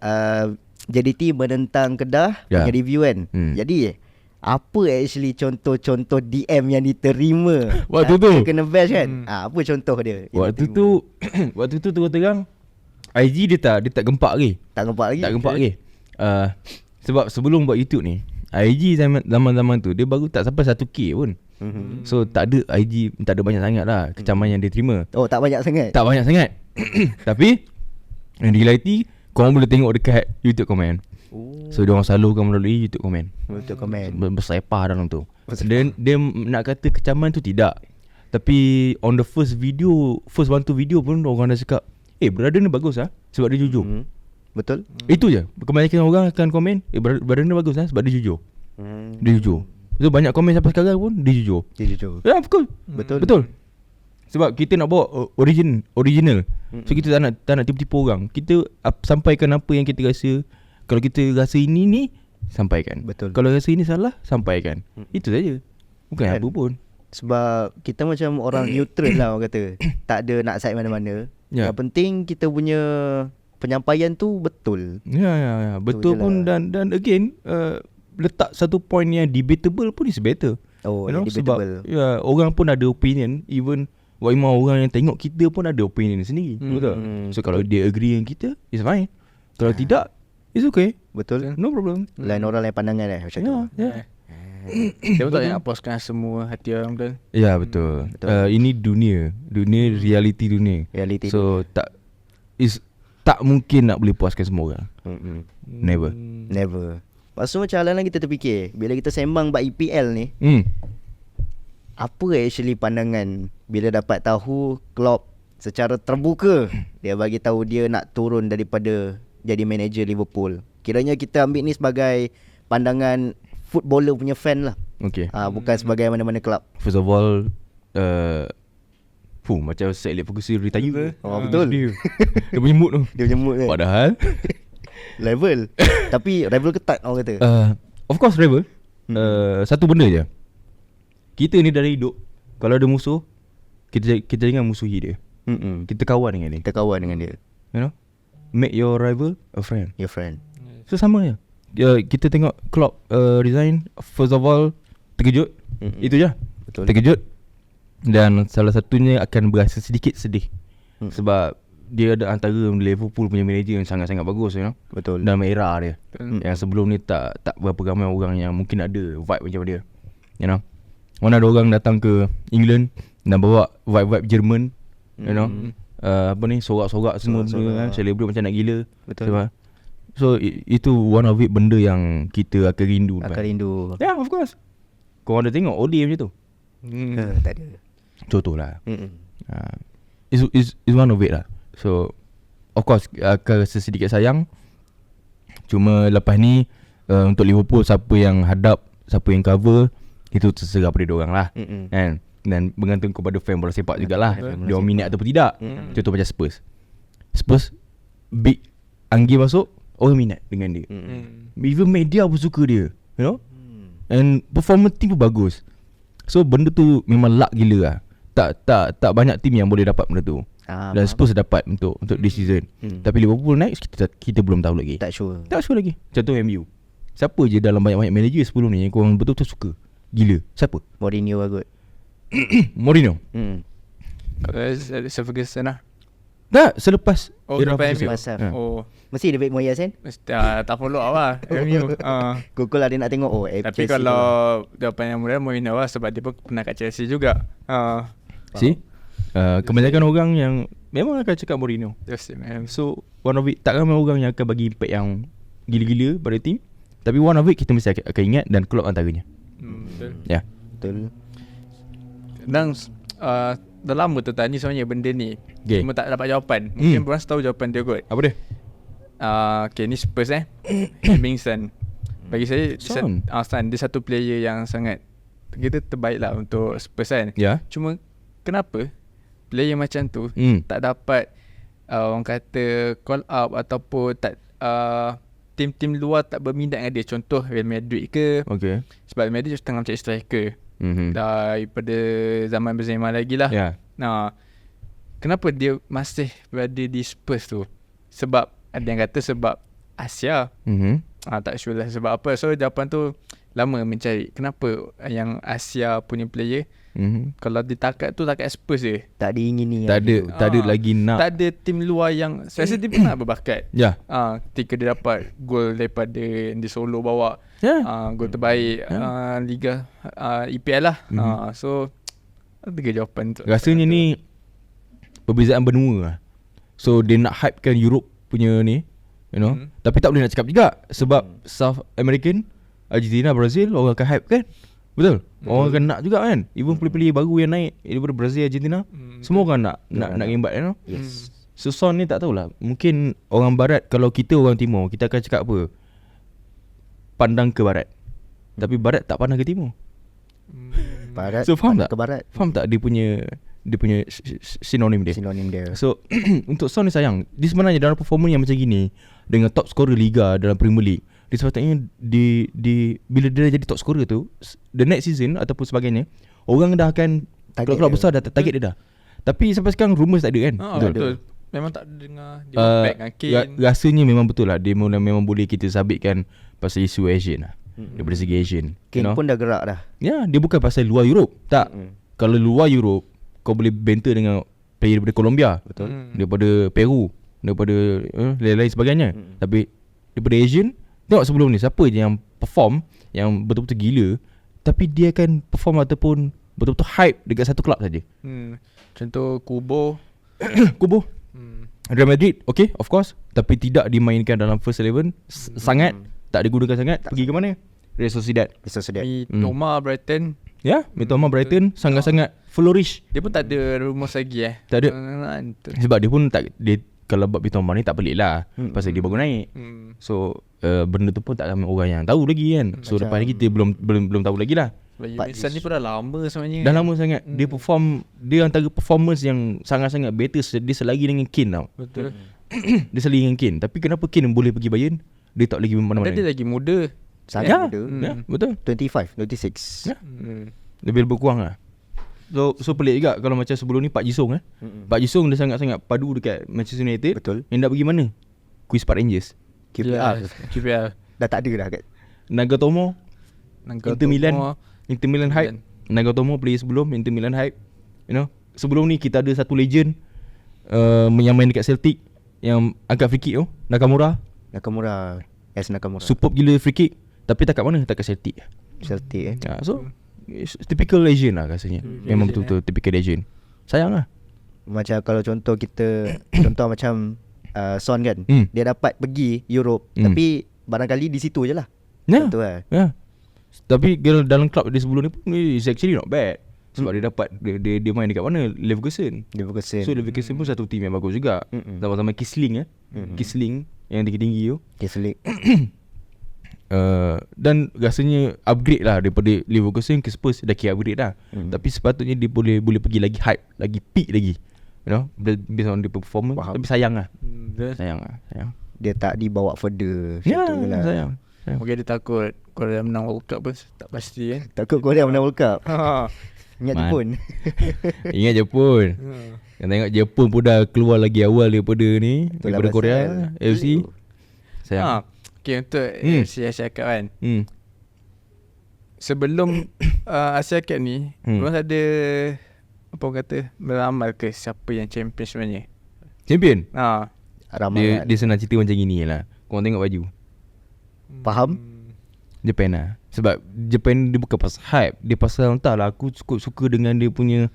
S2: JDT menentang Kedah punya review kan. Jadi apa actually contoh-contoh DM yang diterima
S1: waktu tu?
S2: Kena bash kan. Apa contoh dia?
S1: Waktu tu terus terang IG dia tak gempak lagi. Tak gempak lagi. Sebab sebelum buat YouTube ni IG zaman-zaman tu dia baru tak sampai 1k pun. So tak ada IG, tak ada banyak sangat lah kecaman yang dia terima.
S2: Oh, tak banyak sangat.
S1: Tak banyak sangat. Tapi in reality korang boleh tengok dekat YouTube komen. So diorang salurkan melalui YouTube komen.
S2: Untuk komen.
S1: Bersepah dalam tu. Dia nak kata kecaman tu tidak. Tapi on the first 1-2 video pun orang dah cakap, brother ni bagus lah sebab dia jujur.
S2: Betul?
S1: Itu je. Kebanyakan orang akan komen, brother ni bagus lah sebab dia jujur. Dia jujur. So banyak komen sampai sekarang pun dia jujur.
S2: Dia jujur.
S1: Ya, betul.
S2: Betul.
S1: Betul. Sebab kita nak bawa original. So kita tak nak tipu-tipu orang. Kita sampaikan apa yang kita rasa. Kalau kita rasa ini ni, sampaikan.
S2: Betul.
S1: Kalau rasa ini salah, sampaikan. Itu saja. Bukan
S2: Kan?
S1: apa pun.
S2: Sebab kita macam orang neutral lah orang kata. Tak ada nak side mana-mana.
S1: Ya.
S2: Yang penting kita punya penyampaian tu betul.
S1: Ya. Betul
S2: je
S1: pun
S2: lah.
S1: dan again letak satu point yang debatable pun is better.
S2: Oh,
S1: You know,
S2: debatable.
S1: sebab orang pun ada opinion. Even Waimah orang yang tengok kita pun ada opinion sendiri. Betul. So kalau dia agree dengan kita, it's fine. Kalau tidak, it's okay.
S2: Betul.
S1: No problem.
S2: Lain orang lain pandangan macam tu.
S1: Ya.
S3: Dia pun tak nak puaskan semua hati orang betul.
S1: Ya, betul. Ini dunia reality dunia.
S2: Reality
S1: So tak mungkin nak boleh puaskan semua orang. Never.
S2: Never. Lepas tu macam Alan kita terfikir, bila kita sembang bab EPL ni, apa actually pandangan bila dapat tahu Klopp secara terbuka dia bagi tahu dia nak turun daripada jadi manager Liverpool. Kiranya kita ambil ni sebagai pandangan footballer punya fan lah.
S1: Okay.
S2: Bukan sebagai mana-mana kelab.
S1: First of all, macam Sir Alex Ferguson retire.
S2: Betul.
S1: Dia punya mood tu.
S2: Dia punya mood kan.
S1: Padahal
S2: Level. Tapi rival ketat orang kata.
S1: of course rival. Satu benda je. Kita ni dari hidup, kalau ada musuh, kita jangan musuhi dia. Kita kawan dengan dia.
S2: Kita kawan dengan dia.
S1: You know, make your rival a friend.
S2: Your friend.
S1: So sama je. Kita tengok Klopp resign. First of all, terkejut. Itu je.
S2: Betul.
S1: Terkejut. Dan salah satunya akan berasa sedikit sedih. Sebab dia ada antara Liverpool punya manager yang sangat-sangat bagus, you know.
S2: Betul.
S1: Dalam era dia. Yang sebelum ni tak berapa ramai orang yang mungkin ada vibe macam dia. You know. Mana ada orang datang ke England dan bawa vibe-vibe Jerman, you know. Sorak-sorak semua kan, celebrate macam nak gila.
S2: Betul.
S1: Sebab so itu one of it benda yang kita akan rindu.
S2: Akan rindu.
S1: Yeah, of course. Kau ada tengok Ole macam tu?
S2: Tak ada.
S1: Contohlah. Is one of it lah. So of course akan rasa sedikit sayang. Cuma lepas ni untuk Liverpool, siapa yang hadap, siapa yang cover, itu terserah pada diorang lah. Kan? Dan bergantung kepada fan bola sepak jugalah. Dia minat ataupun tidak. Contoh macam Spurs big Anggi masuk, orang minat dengan dia. Even media pun suka dia, you know. And performance team pun bagus. So benda tu memang luck gila lah. Tak banyak team yang boleh dapat benda tu. Dan Spurs dapat untuk this season. Tapi Liverpool next kita belum tahu lagi.
S2: Tak sure.
S1: Tak sure lagi. Contoh MU. Siapa je dalam banyak-banyak manager sebelum ni yang korang betul-betul suka gila? Siapa?
S2: Mourinho lah kot.
S1: Mourinho.
S3: Sir Ferguson lah.
S1: Tak, selepas
S3: Lepas
S1: Ferguson.
S3: MU.
S2: Pasal.
S3: Oh,
S2: Mesti David Moyes kan?
S3: mesti tak follow up lah MU.
S2: Google lah dia nak tengok.
S3: Tapi
S2: Chelsea
S3: kalau
S2: tu
S3: jawapan yang mudah Mourinho lah, sebab dia pun pernah kat Chelsea juga.
S1: See? Kebanyakan orang yang memang akan cakap Mourinho.
S3: Just man.
S1: So one of it, tak ramai orang yang akan bagi impact yang gila-gila pada team. Tapi one of it kita mesti akan ingat, dan Klopp antaranya.
S3: Betul.
S1: Ya.
S2: betul.
S3: Dan dah lama tertanya sebenarnya benda ni.
S1: Okay.
S3: Cuma tak dapat jawapan. Mungkin korang tahu jawapan dia kot.
S1: Apa dia?
S3: Okay, ni Spurs Hemmingson. Bagi saya
S1: Son.
S3: Son dia satu player yang sangat kita terbaik lah untuk Spurs kan.
S1: Ya.
S3: Cuma kenapa player macam tu tak dapat orang kata call up, ataupun tak tim-tim luar tak berminat dengan dia. Contoh Real Madrid ke.
S1: Okay.
S3: Sebab Real Madrid tengah mencari striker daripada zaman Benzema lagi lah.
S1: Ya.
S3: Nah, kenapa dia masih berada di Spurs tu? Sebab ada yang kata sebab Asia. Tak sure lah sebab apa. So jawapan tu lama mencari. Kenapa yang Asia punya player kalau ditakat tu takat Spurs je.
S2: Tak diingini.
S1: Tak ada lagi nak.
S3: Tak ada tim luar yang saya rasa dia pernah berbakat.
S1: Ya.
S3: Ketika dia dapat gol daripada yang dia solo bawa. Gol terbaik Liga EPL lah. So ada 3 jawapan tu.
S1: Rasanya ni perbezaan benua lah. So dia nak hypekan Europe punya ni, you know. Tapi tak boleh nak cakap juga sebab South American, Argentina, Brazil orang akan hype kan. Betul. Orang akan nak juga kan. Even player-player baru yang naik daripada Brazil, Argentina, semua orang nak gembat, you know.
S2: Yes.
S1: So Son ni tak tahulah. Mungkin orang barat, kalau kita orang timur, kita akan cakap apa? Pandang ke barat. Tapi barat tak pandang ke timur.
S2: Barat.
S1: So faham tak?
S2: Ke barat.
S1: Faham tak dia punya sinonim dia.
S2: Sinonim dia.
S1: So untuk Son ni sayang, dia sebenarnya dalam performance yang macam gini, dengan top scorer Liga dalam Premier League, dia sepatutnya bila dia jadi top scorer tu, the next season ataupun sebagainya, orang dah akan
S2: Target
S1: kelab
S2: dia.
S1: besar dah target dia dah. Tapi sampai sekarang rumours tak ada kan.
S3: Betul. Memang tak ada dengar dia back dengan Kane.
S1: Rasanya memang betul lah. Dia memang boleh kita sabitkan pasal isu Asian lah. Daripada segi Asian, you
S2: Kane
S1: know?
S2: pun dah gerak dah.
S1: Ya, dia bukan pasal luar Europe. Tak. Kalau luar Europe, kau boleh banter dengan player daripada Colombia,
S2: Betul.
S1: daripada Peru, daripada lain-lain sebagainya. Tapi daripada Asian, tengok sebelum ni siapa je yang perform, yang betul-betul gila, tapi dia akan perform ataupun betul-betul hype dekat satu kelab saja.
S3: Contoh Kubo.
S1: Kubo Real Madrid, okay, of course, tapi tidak dimainkan dalam first 11 sangat, tak digunakan sangat. Pergi ke mana? Real Sociedad.
S2: Bisa sedia.
S3: Mitoma Brighton.
S1: Ya, Mitoma Brighton sangat-sangat flourish.
S3: Dia pun tak ada rumus lagi
S1: Tak ada.
S3: Betul.
S1: Sebab dia pun tak, dia kalau buat Mitoma ni tak pelik lah, pasal dia baru naik. So benda tu pun tak ramai orang yang tahu lagi kan. So
S2: Macam-
S1: depan ni kita belum tahu lagi lah.
S3: Sebab Unison ni pun dah lama sebenarnya.
S1: Dah lama sangat. Dia perform, dia antara performance yang sangat-sangat better. Dia selagi dengan Kane tau.
S3: Betul.
S1: Dia selagi dengan Kane. Tapi kenapa Kane boleh pergi Bayern, dia tak lagi mana-mana?
S3: Dia lagi muda.
S2: Sangat
S1: Ya,
S2: muda.
S1: ya, betul.
S2: 25, 26.
S1: Ya. Lebih kurang lah. So pelik juga kalau macam sebelum ni Pak Jisung Pak Jisung dia sangat-sangat padu dekat Manchester United.
S2: Betul.
S1: Yang nak pergi mana? Queen's Park Rangers.
S2: QPR.
S3: QPR.
S2: Dah tak ada dah kat.
S1: Nagatomo Inter Milan hype.
S3: Milan.
S1: Nagatomo player sebelum Inter Milan hype. You know, sebelum ni kita ada satu legend yang main dekat Celtic, yang angkat free kick tu, Nakamura.
S2: Nakamura. Nakamura.
S1: Superb gila free kick. Tapi tak kat mana? Tak kat Celtic.
S2: Celtic
S1: So it's typical legend lah rasanya. Memang betul-betul typical legend. Sayang lah.
S2: Macam kalau contoh kita contoh macam Son kan, dia dapat pergi Europe, tapi barangkali di situ je lah.
S1: Ya.
S2: Betul lah.
S1: Ya. Tapi dalam club dia sebelum ni pun is actually not bad. Sebab dia dapat dia main dekat mana? Leverkusen.
S2: Leverkusen.
S1: So Leverkusen pun satu team yang bagus juga. Sama-sama Kisling Kisling yang tinggi-tinggi tu.
S2: Keslik.
S1: Dan rasanya upgrade lah daripada Leverkusen ke Spurs. Dah kira upgrade dah. Tapi sepatutnya dia boleh pergi lagi hype, lagi peak lagi. You know, based on dia performance.
S2: Faham.
S1: Tapi sayang lah.
S3: Betul.
S1: Sayang.
S2: Dia tak dibawa further.
S1: Ya,
S2: Macam tu je lah.
S1: sayang.
S3: Mungkin dia takut Korea menang World Cup pun tak pasti kan.
S2: Takut Korea menang World Cup. Ingat
S1: Man.
S2: Jepun.
S1: Ingat Jepun. Yang tengok Jepun pun dah keluar lagi awal daripada ni,
S2: Itulah
S1: daripada Korea,
S2: pasal
S1: FC. Sayang.
S3: Okay, untuk Asia Cup kan. Sebelum Asia Cup ni, orang ada apa orang kata, meramal ke siapa yang champion sebenarnya.
S1: Champion.
S2: Ramalan.
S1: Dia senang cerita macam gini lah. Korang tengok baju
S2: Faham?
S1: Japan lah. Sebab Japan dia bukan pasal hype, dia pasal entahlah, aku cukup suka dengan dia punya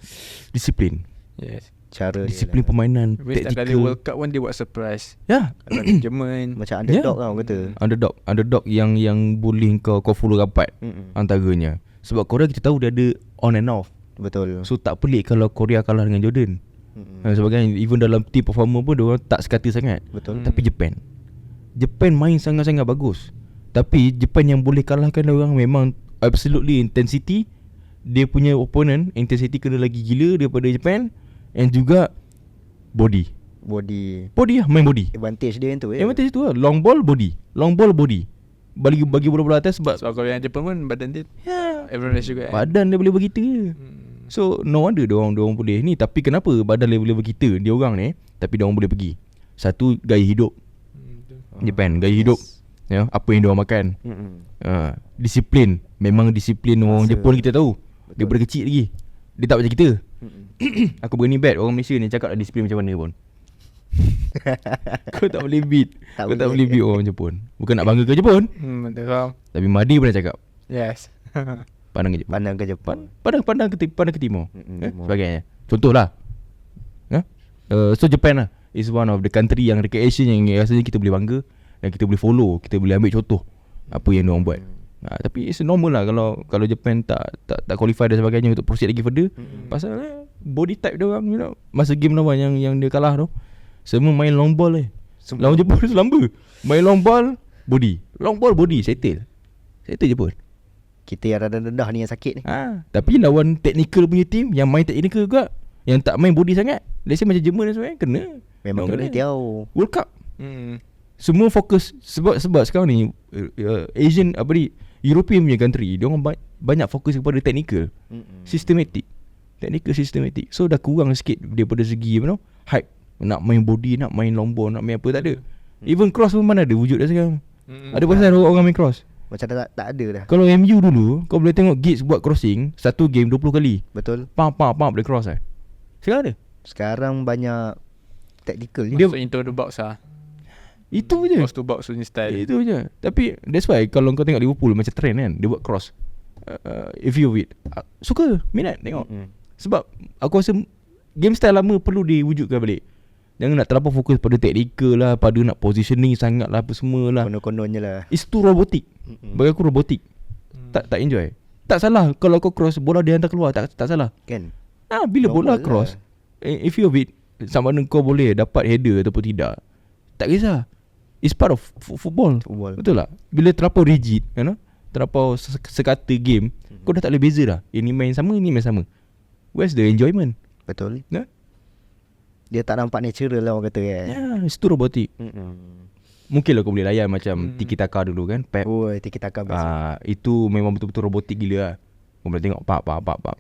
S1: disiplin.
S3: Yes.
S2: Cara dia
S1: Disiplin
S2: lah.
S1: permainan,
S3: Setiap kali
S1: taktikal.
S3: World Cup pun dia buat surprise.
S1: Ya.
S3: Kalau Jerman.
S2: Macam underdog lah orang kata.
S1: Underdog yang boleh kau follow rapat antaranya. Sebab Korea kita tahu dia ada on and off.
S2: Betul.
S1: So tak pelik kalau Korea kalah dengan Jordan. Sebagainya, even dalam team performer pun diorang tak sekata sangat.
S2: Betul.
S1: Tapi Japan main sangat-sangat bagus. Tapi Japan yang boleh kalahkan orang memang absolutely intensity. Dia punya opponent intensity kena lagi gila daripada Japan. And juga body lah, main body.
S2: Advantage dia yang tu
S1: Advantage tu lah, long ball body. Bagi bola-bola atas sebab
S3: Sebab kalau yang Jepun pun badan dia average juga.
S1: badan dia boleh begitu je. So no wonder diorang boleh ni. Tapi kenapa badan level kita dia orang ni, tapi diorang boleh pergi. Satu, gaya hidup Japan, gaya hidup. Ya, apa yang diorang makan. Disiplin. Memang disiplin orang Jepun kita tahu. Daripada kecil lagi. Dia tak macam kita. Aku berani bet orang Malaysia ni cakap lah disiplin macam mana pun. Kau tak boleh beat. Kau tak boleh beat orang Jepun. Bukan nak bangga ke Jepun,
S3: Betul faham.
S1: tapi Tapi Mahdi pernah cakap
S3: Yes.
S1: pandang ke Jepun.
S2: Pandang ke Jepun.
S1: Pandang ke timur.
S2: Timur.
S1: Sebagainya. Contohlah. So Japan lah is one of the country yang dekat Asia yang rasanya kita boleh bangga dan kita boleh follow, kita boleh ambil contoh apa yang diorang buat. Tapi it's normal lah kalau Japan tak qualify dan sebagainya untuk proceed lagi further. Pasal body type dia orang, you know, masa game lawan yang dia kalah tu, semua main long ball Lawan Jepun tu lamba. Main long ball body settle je pun.
S2: Kita yang rendah ni yang sakit ni.
S1: Tapi lawan technical punya team yang main technical juga, yang tak main body sangat, let's say macam Jerman dan sebagainya, kena.
S2: Memang kena tahu.
S1: World Cup semua fokus sebab sekarang ni Asian European punya country, dia orang banyak fokus kepada technical, systematic. So dah kurang sikit daripada segi hype, nak main body, nak main long ball, nak main apa, tak ada. Even cross pun mana ada wujud dah sekarang. Ada pasal orang main cross.
S2: Macam tak ada dah.
S1: Kalau MU dulu, kau boleh tengok Giggs buat crossing satu game 20 kali.
S2: Betul.
S1: Pam boleh cross Sekarang ada.
S2: Sekarang banyak tactical ni.
S1: Dia
S3: So into the box lah.
S1: itu je.
S3: Box to box punya style.
S1: Itu je. Tapi that's why kalau kau tengok Liverpool macam trend kan, dia buat cross. If you it, suka, minat tengok. Sebab aku rasa game style lama perlu diwujudkan balik. Jangan nak terlalu fokus pada technical lah, pada nak positioning sangat lah, apa semua lah.
S2: Konon-konon je lah.
S1: It's too robotic. Bagi aku robotik. Tak enjoy. Tak salah kalau kau cross bola dia hantar keluar, tak salah.
S2: Kan?
S1: Bila bola
S2: Normal
S1: cross, if you it, sama ada kau boleh dapat header ataupun tidak, tak kisah. It's part of football. Betul tak? Bila terlampau rigid, terlampau sekata game, kau dah tak boleh beza dah. Ini main sama, ini main sama. Where's the enjoyment?
S2: Betul.
S1: Nah?
S2: Dia tak nampak natural lah orang kata kan.
S1: It's too robotic. Mungkin lah kau boleh layan macam Tiki Taka dulu kan, Pep.
S2: Tiki Taka biasa.
S1: Itu memang betul-betul robotik gila lah. Kau boleh tengok pak.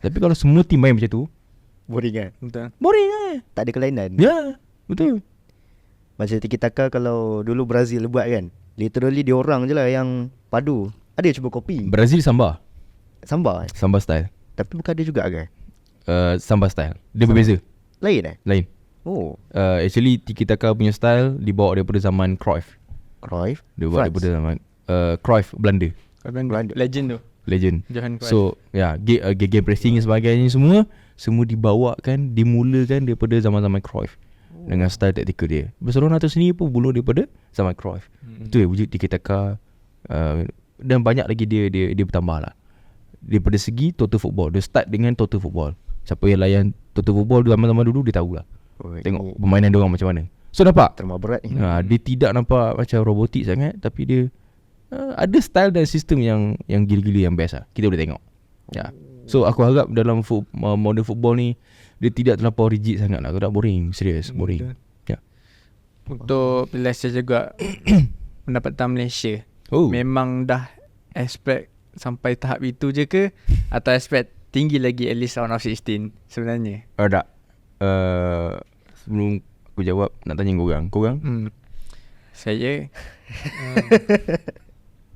S1: Tapi kalau semua team main macam tu,
S2: Boring kan?
S3: Betul.
S1: boring lah.
S2: Tak ada kelainan.
S1: Ya, betul.
S2: Macam Tiki Taka kalau dulu Brazil buat kan, literally dia orang je lah yang padu. Ada cuba copy
S1: Brazil samba
S2: style.
S1: style.
S2: Tapi bukan ada juga kan?
S1: Samba style. Dia berbeza.
S2: Lain
S1: Lain. Actually Tiki Taka punya style dibawa daripada zaman Cruyff. Dia buat daripada zaman Cruyff, Belanda.
S3: Legend tu. Johan Cruyff.
S1: So game pressing dan sebagainya semua dibawakan, dimulakan daripada zaman-zaman Cruyff dengan style taktikal dia. Barcelona tu sendiri pun bulu daripada zaman Cruyff. Itu wujud Tiki Taka. Dan banyak lagi dia bertambah lah. Daripada segi total football, dia start dengan total football. Siapa yang layan total football zaman-zaman dulu, dia tahulah. Tengok permainan dia orang macam mana. So nampak
S2: terlalu berat ni.
S1: dia tidak nampak macam robotik sangat, tapi dia ada style dan sistem yang gila-gila, yang best lah. Kita boleh tengok. So aku harap dalam modern football ni dia tidak terlampau rigid sangat lah. Kau tak boring. Serius boring.
S3: Untuk Malaysia juga pendapatan Malaysia memang dah expect sampai tahap itu je ke, atau expect tinggi lagi at least round of 16 sebenarnya?
S1: Tak. Sebelum aku jawab, nak tanya korang.
S3: Saya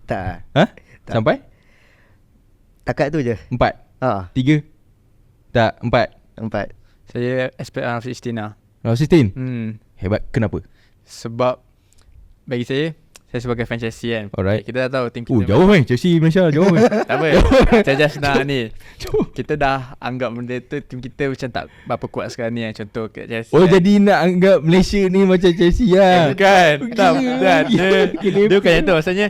S2: Tak.
S1: Sampai?
S2: Takat tu je.
S1: 4
S2: 3
S1: 3 Tak 4
S3: Saya expect round of 16 lah.
S1: Round 16 Hebat. Kenapa?
S3: Sebab bagi saya sebagai fan Chelsea kan,
S1: Alright.
S3: kita dah tahu tim kita
S1: Jauh Chelsea Malaysia jauh
S3: tak apa. Saya just nak ni, kita dah anggap benda tu tim kita macam tak berapa kuat sekarang ni kan. Contoh kat Chelsea
S1: jadi nak anggap Malaysia ni macam Chelsea lah.
S3: bukan. Tak, dia bukan yang tu. Maksudnya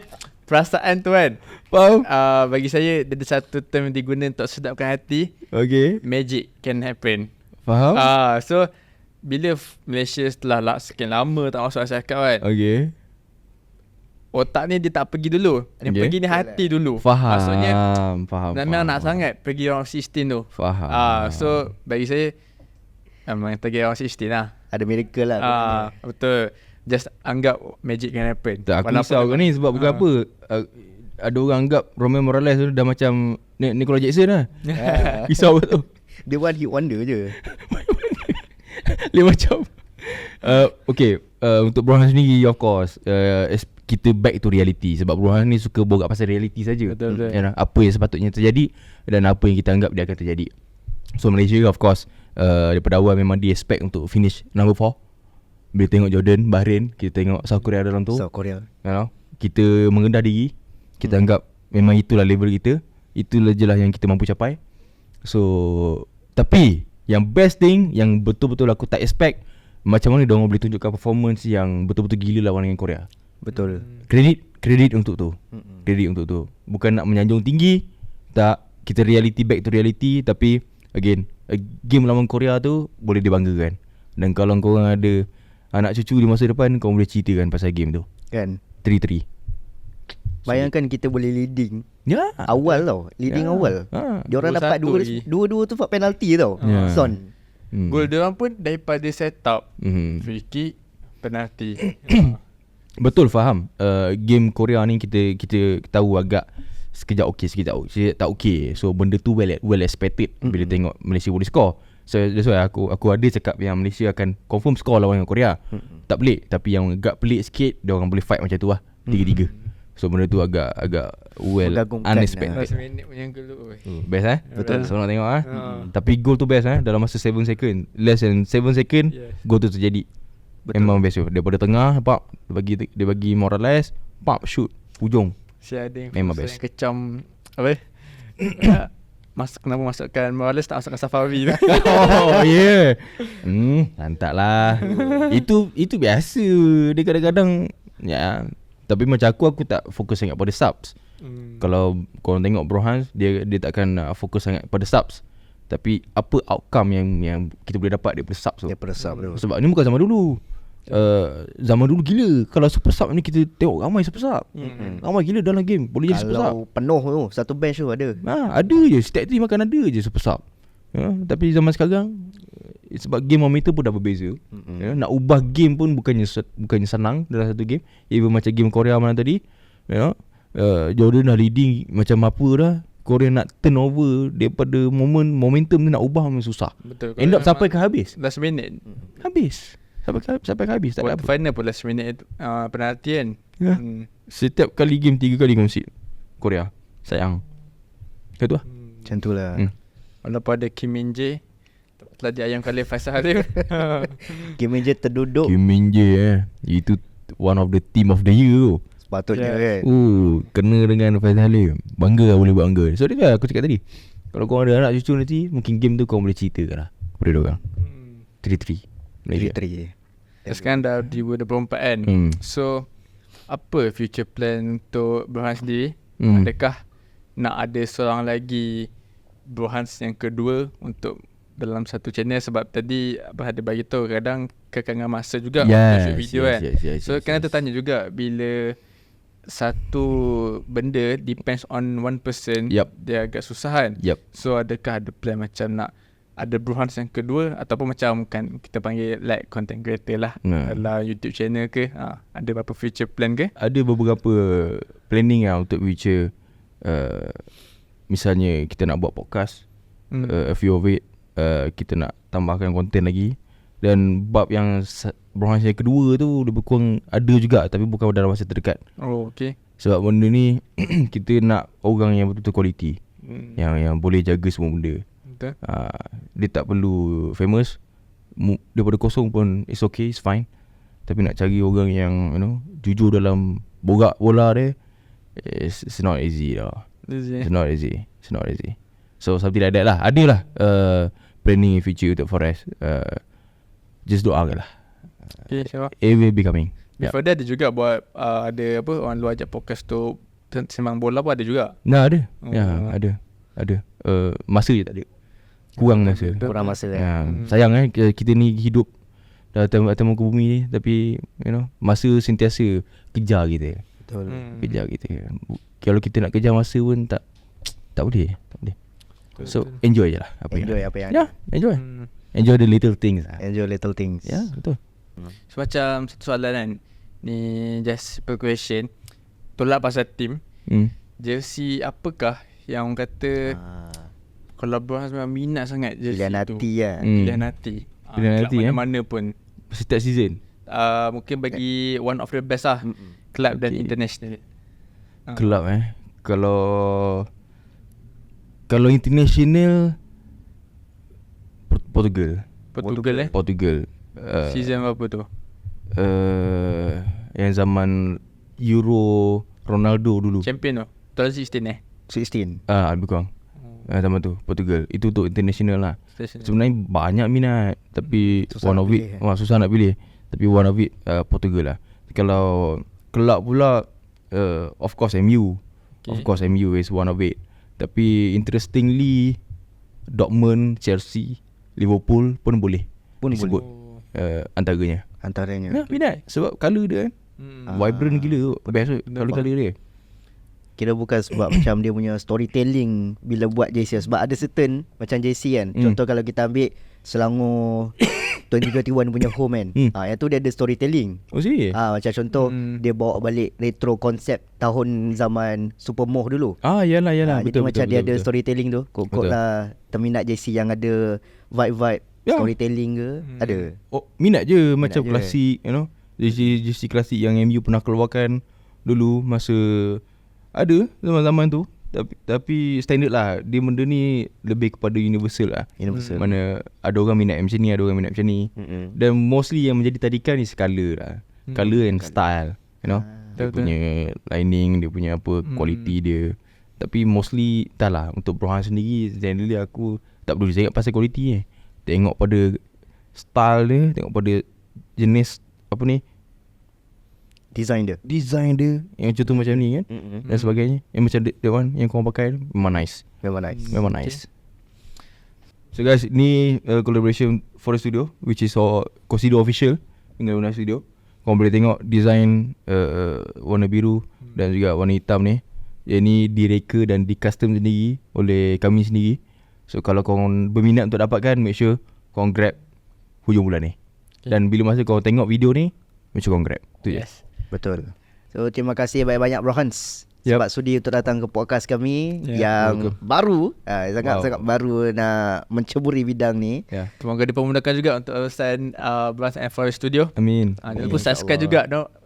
S3: perasaan tu kan,
S1: Faham?
S3: bagi saya dia ada satu term yang diguna untuk sedapkan hati.
S1: Okay.
S3: Magic can happen.
S1: Faham?
S3: So bila Malaysia setelah sekian lama tak masuk Asia Cup kan,
S1: Okay.
S3: otak ni dia tak pergi dulu. Dia pergi ni hati dulu.
S1: Faham.
S3: Maksudnya
S1: Faham.
S3: memang nak sangat pergi round 16 tu.
S1: Faham.
S3: So bagi saya memang pergi round 16 lah.
S2: Ada miracle lah.
S3: Betul. Just anggap magic can happen.
S1: Tak, aku risau kau ni sebab bukan apa. Ada orang anggap Romeo Morales tu dah macam Nicolas Jackson lah. Risau tu.
S2: Dia one hit wonder je.
S1: Dia macam okay, untuk Burhan sendiri of course kita back to reality. Sebab Burhan ni suka borak pasal reality saja.
S3: Betul.
S1: Apa yang sepatutnya terjadi dan apa yang kita anggap dia akan terjadi. So Malaysia of course daripada awal memang dia expect untuk finish number 4. Bila tengok Jordan, Bahrain, kita tengok South Korea dalam tu,
S2: South Korea,
S1: kita mengendah diri. Kita anggap memang itulah level kita. Itulah je lah yang kita mampu capai. So tapi yang best thing, yang betul-betul aku tak expect, macam mana diorang boleh tunjukkan performance yang betul-betul gila lawan dengan Korea.
S2: Betul.
S1: Kredit untuk tu. Kredit untuk tu. Bukan nak menyanjung tinggi, tak, kita reality back to reality. Tapi again, game lawan Korea tu boleh dibanggakan. Dan kalau korang ada anak cucu di masa depan, korang boleh ceritakan pasal game tu.
S2: Kan.
S1: 3-3.
S2: Bayangkan kita boleh leading
S1: Ya.
S2: awal tau. Leading awal. Diorang
S3: 2-1
S2: dapat
S3: lagi.
S2: dua-dua tu penalti tau.
S1: Ya.
S2: Son.
S3: Gol dia orang pun daripada set up, free kick, penalti.
S1: Betul, faham. Game Korea ni kita tahu agak sekejap okey, sekejap tak okey. So benda tu well expected bila tengok Malaysia boleh score. So that's why aku ada cakap yang Malaysia akan confirm score lawan dengan Korea. Tak pelik, tapi yang agak pelik sikit dia orang boleh fight macam tu lah. 3-3. So benda tu agak well
S2: Mengagumkan
S1: unexpected.
S3: Last minute punya gol.
S1: Best
S2: Betul.
S1: So nak tengok Tapi goal tu best dalam masa 7 second. Less than 7 second goal tu terjadi.
S2: Betul.
S1: Memang best tu. Daripada tengah pap, dia bagi Morales, pap, shoot hujung.
S3: Si ada yang
S1: Memang
S3: yang
S1: best.
S3: kecam apa? Kenapa masukkan Morales tak masukkan Safawi tu?
S1: Oh yeah. Lantak lah. Itu biasa. Dia kadang-kadang ya. Tapi macam aku tak fokus sangat pada subs. Kalau korang tengok Bro Hans, dia takkan fokus sangat pada subs. Tapi apa outcome yang kita boleh dapat daripada subs tu.
S2: Dia peresap tu.
S1: Sebab ni bukan zaman dulu. Zaman dulu gila. Kalau super sub ni kita tengok ramai super sub. Ramai gila dalam game. Boleh jadi super sub.
S2: Kalau penuh tu, satu bench tu ada.
S1: Ada je. Setiap team akan ada je super sub. Tapi zaman sekarang sebab game momentum pun dah berbeza. Nak ubah game pun bukannya senang dalam satu game. Even macam game Korea mana tadi, Jordan dah leading macam apa dah, Korea nak turn over daripada momentum tu nak ubah memang susah.
S3: Betul.
S1: End up sampai ke habis.
S3: Last minute.
S1: Sampai ke habis. Tak ada
S3: Quarter
S1: apa.
S3: final pun last minute penalti kan.
S1: Ya. Setiap kali game 3 kali concede Korea. Sayang. Itu lah.
S2: Macam tu lah.
S3: Walaupun ada Kim Min Jae, telah diayam kali Faisal Halim.
S2: Game je terduduk.
S1: Kim Min Jae itu one of the team of the year tu.
S2: Sepatutnya kan.
S1: Kena dengan Faizal Halim. Bangga lah, boleh bangga. So dia lah aku cakap tadi. Kalau korang ada anak cucu nanti, mungkin game tu korang boleh ceritakan lah kepada diorang. 3-3 Malaysia.
S2: 3-3.
S3: Sekarang dah 2024 kan. So apa future plan untuk Bro Hans sendiri? Adakah nak ada seorang lagi Bro Hans yang kedua untuk dalam satu channel? Sebab tadi Abah ada bagi tahu kadang kekangan masa juga untuk shoot video kan. So kena tertanya juga, bila satu benda depends on one person, dia agak susah kan. So adakah ada plan macam nak ada Bro Hans yang kedua, ataupun macam kan kita panggil like content creator lah dalam YouTube channel ke? Ada apa future plan ke?
S1: Ada beberapa planning lah untuk future. Misalnya kita nak buat podcast, a few of it, kita nak tambahkan konten lagi. Dan bab yang Bro Hans yang kedua tu lebih kurang ada juga, tapi bukan dalam masa terdekat.
S3: Oh okay.
S1: Sebab benda ni kita nak orang yang betul-betul quality, yang boleh jaga semua benda.
S3: Betul.
S1: Dia tak perlu famous, daripada kosong pun it's okay, it's fine. Tapi nak cari orang yang jujur dalam borak bola dia, it's not easy lah. It's not easy. So something like that lah. Adalah planning in future untuk Forest. Just doa je lah.
S3: Okay, sure.
S1: It will be coming.
S3: Before that ada juga buat ada apa, orang luar ajak podcast tu sembang bola pun ada juga.
S1: Nah, ada. Ada. Masa je tak ada. Kurang masa.
S2: Kurang masa kan.
S1: Sayang kita ni hidup atas muka bumi ni, tapi masa sentiasa kejar kita.
S2: Betul.
S1: Kejar kita. Kalau kita nak kejar masa pun tak boleh. So enjoy je lah
S2: Enjoy apa yang
S1: ada. Enjoy. Enjoy the little things lah.
S2: Enjoy little things.
S1: Ya, betul.
S3: So macam satu soalan kan, ni just per question, tolak pasal team. Jersey apakah yang orang kata kalau Bro Hans memang minat sangat jersey
S2: Pilihan
S3: tu?
S2: hati lah.
S3: Pilihan hati.
S1: Pilihan hati,
S3: mana-mana pun.
S1: Setiap season.
S3: Mungkin bagi one of the best lah, club dan international.
S1: Kelab Kalau international, Portugal.
S3: Season berapa tu?
S1: Yang zaman Euro Ronaldo dulu.
S3: Champion tu? 2016
S2: 16.
S1: Lebih kurang. Zaman tu Portugal. Itu untuk international lah. Sebenarnya banyak minat, tapi
S2: Susah
S1: one
S2: nak
S1: of it susah nak pilih. Tapi one of it Portugal lah. Kalau kelab pula of course MU. Of course MU is one of it. Tapi interestingly Dortmund, Chelsea, Liverpool pun boleh disebut antaranya.
S2: Antaranya.
S1: Minat sebab colour dia kan vibrant gila tu. Best tu colour dia.
S2: Kira bukan sebab macam dia punya storytelling bila buat JC, sebab ada certain macam JC kan. Contoh kalau kita ambil Selangor 2021 punya home kan. Yang tu dia ada storytelling.
S1: Oh sih.
S2: Macam contoh dia bawa balik retro konsep tahun zaman Supermoh dulu.
S1: Yalah
S2: Jadi macam dia ada storytelling tu. Kok lah terminat JC yang ada vibe storytelling ke? Ada.
S1: Oh, minat je macam
S2: je.
S1: klasik, you know. JC klasik yang MU pernah keluarkan dulu masa ada zaman-zaman tu. Tapi standard lah. Dia benda ni lebih kepada universal lah.
S2: Universal.
S1: Mana ada orang minat macam ni, ada orang minat macam ni. Dan mostly yang menjadi tadikan is colour lah. Colour and style, you know. Dia punya lining, dia punya apa, quality dia. Tapi mostly tak lah. Untuk Brohan sendiri, generally aku tak perlu cakap pasal quality ni. Tengok pada style dia, tengok pada jenis apa ni,
S2: Design dia.
S1: yang contoh macam ni kan, dan sebagainya. Yang macam that one yang korang pakai tu, memang nice. Memang nice. So guys, ni collaboration Forest Studio, which is Kosido official dengan Luna Studio. Korang boleh tengok design warna biru dan juga warna hitam ni. Yang ni direka dan di custom sendiri oleh kami sendiri. So kalau korang berminat untuk dapatkan, make sure korang grab hujung bulan ni. Dan bila masa korang tengok video ni, make sure korang grab. Tu je.
S2: Betul. So terima kasih banyak-banyak Bro Hans sebab sudi untuk datang ke podcast kami yang baru, sangat-sangat baru nak menceburi bidang ni.
S3: Semoga dipermudahkan juga untuk urusan Blast and Forest Studio.
S1: Amin.
S3: Jangan lupa subscribe juga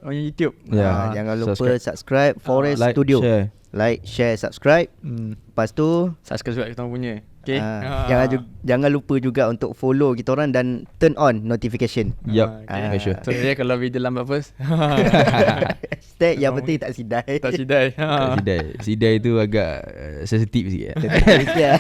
S3: on YouTube.
S2: Jangan lupa subscribe Forest
S1: like,
S2: Studio.
S1: Share.
S2: Like, share, subscribe. Lepas tu
S3: subscribe juga kita punya. Okay.
S2: Jangan lupa juga untuk follow kita orang dan turn on notification.
S1: Make sure.
S3: So kalau video lambat first.
S2: Hashtag yang penting tak sidai.
S3: Tak sidai.
S1: Sidai tu agak sensitif sikit.
S2: Sensitif sikit.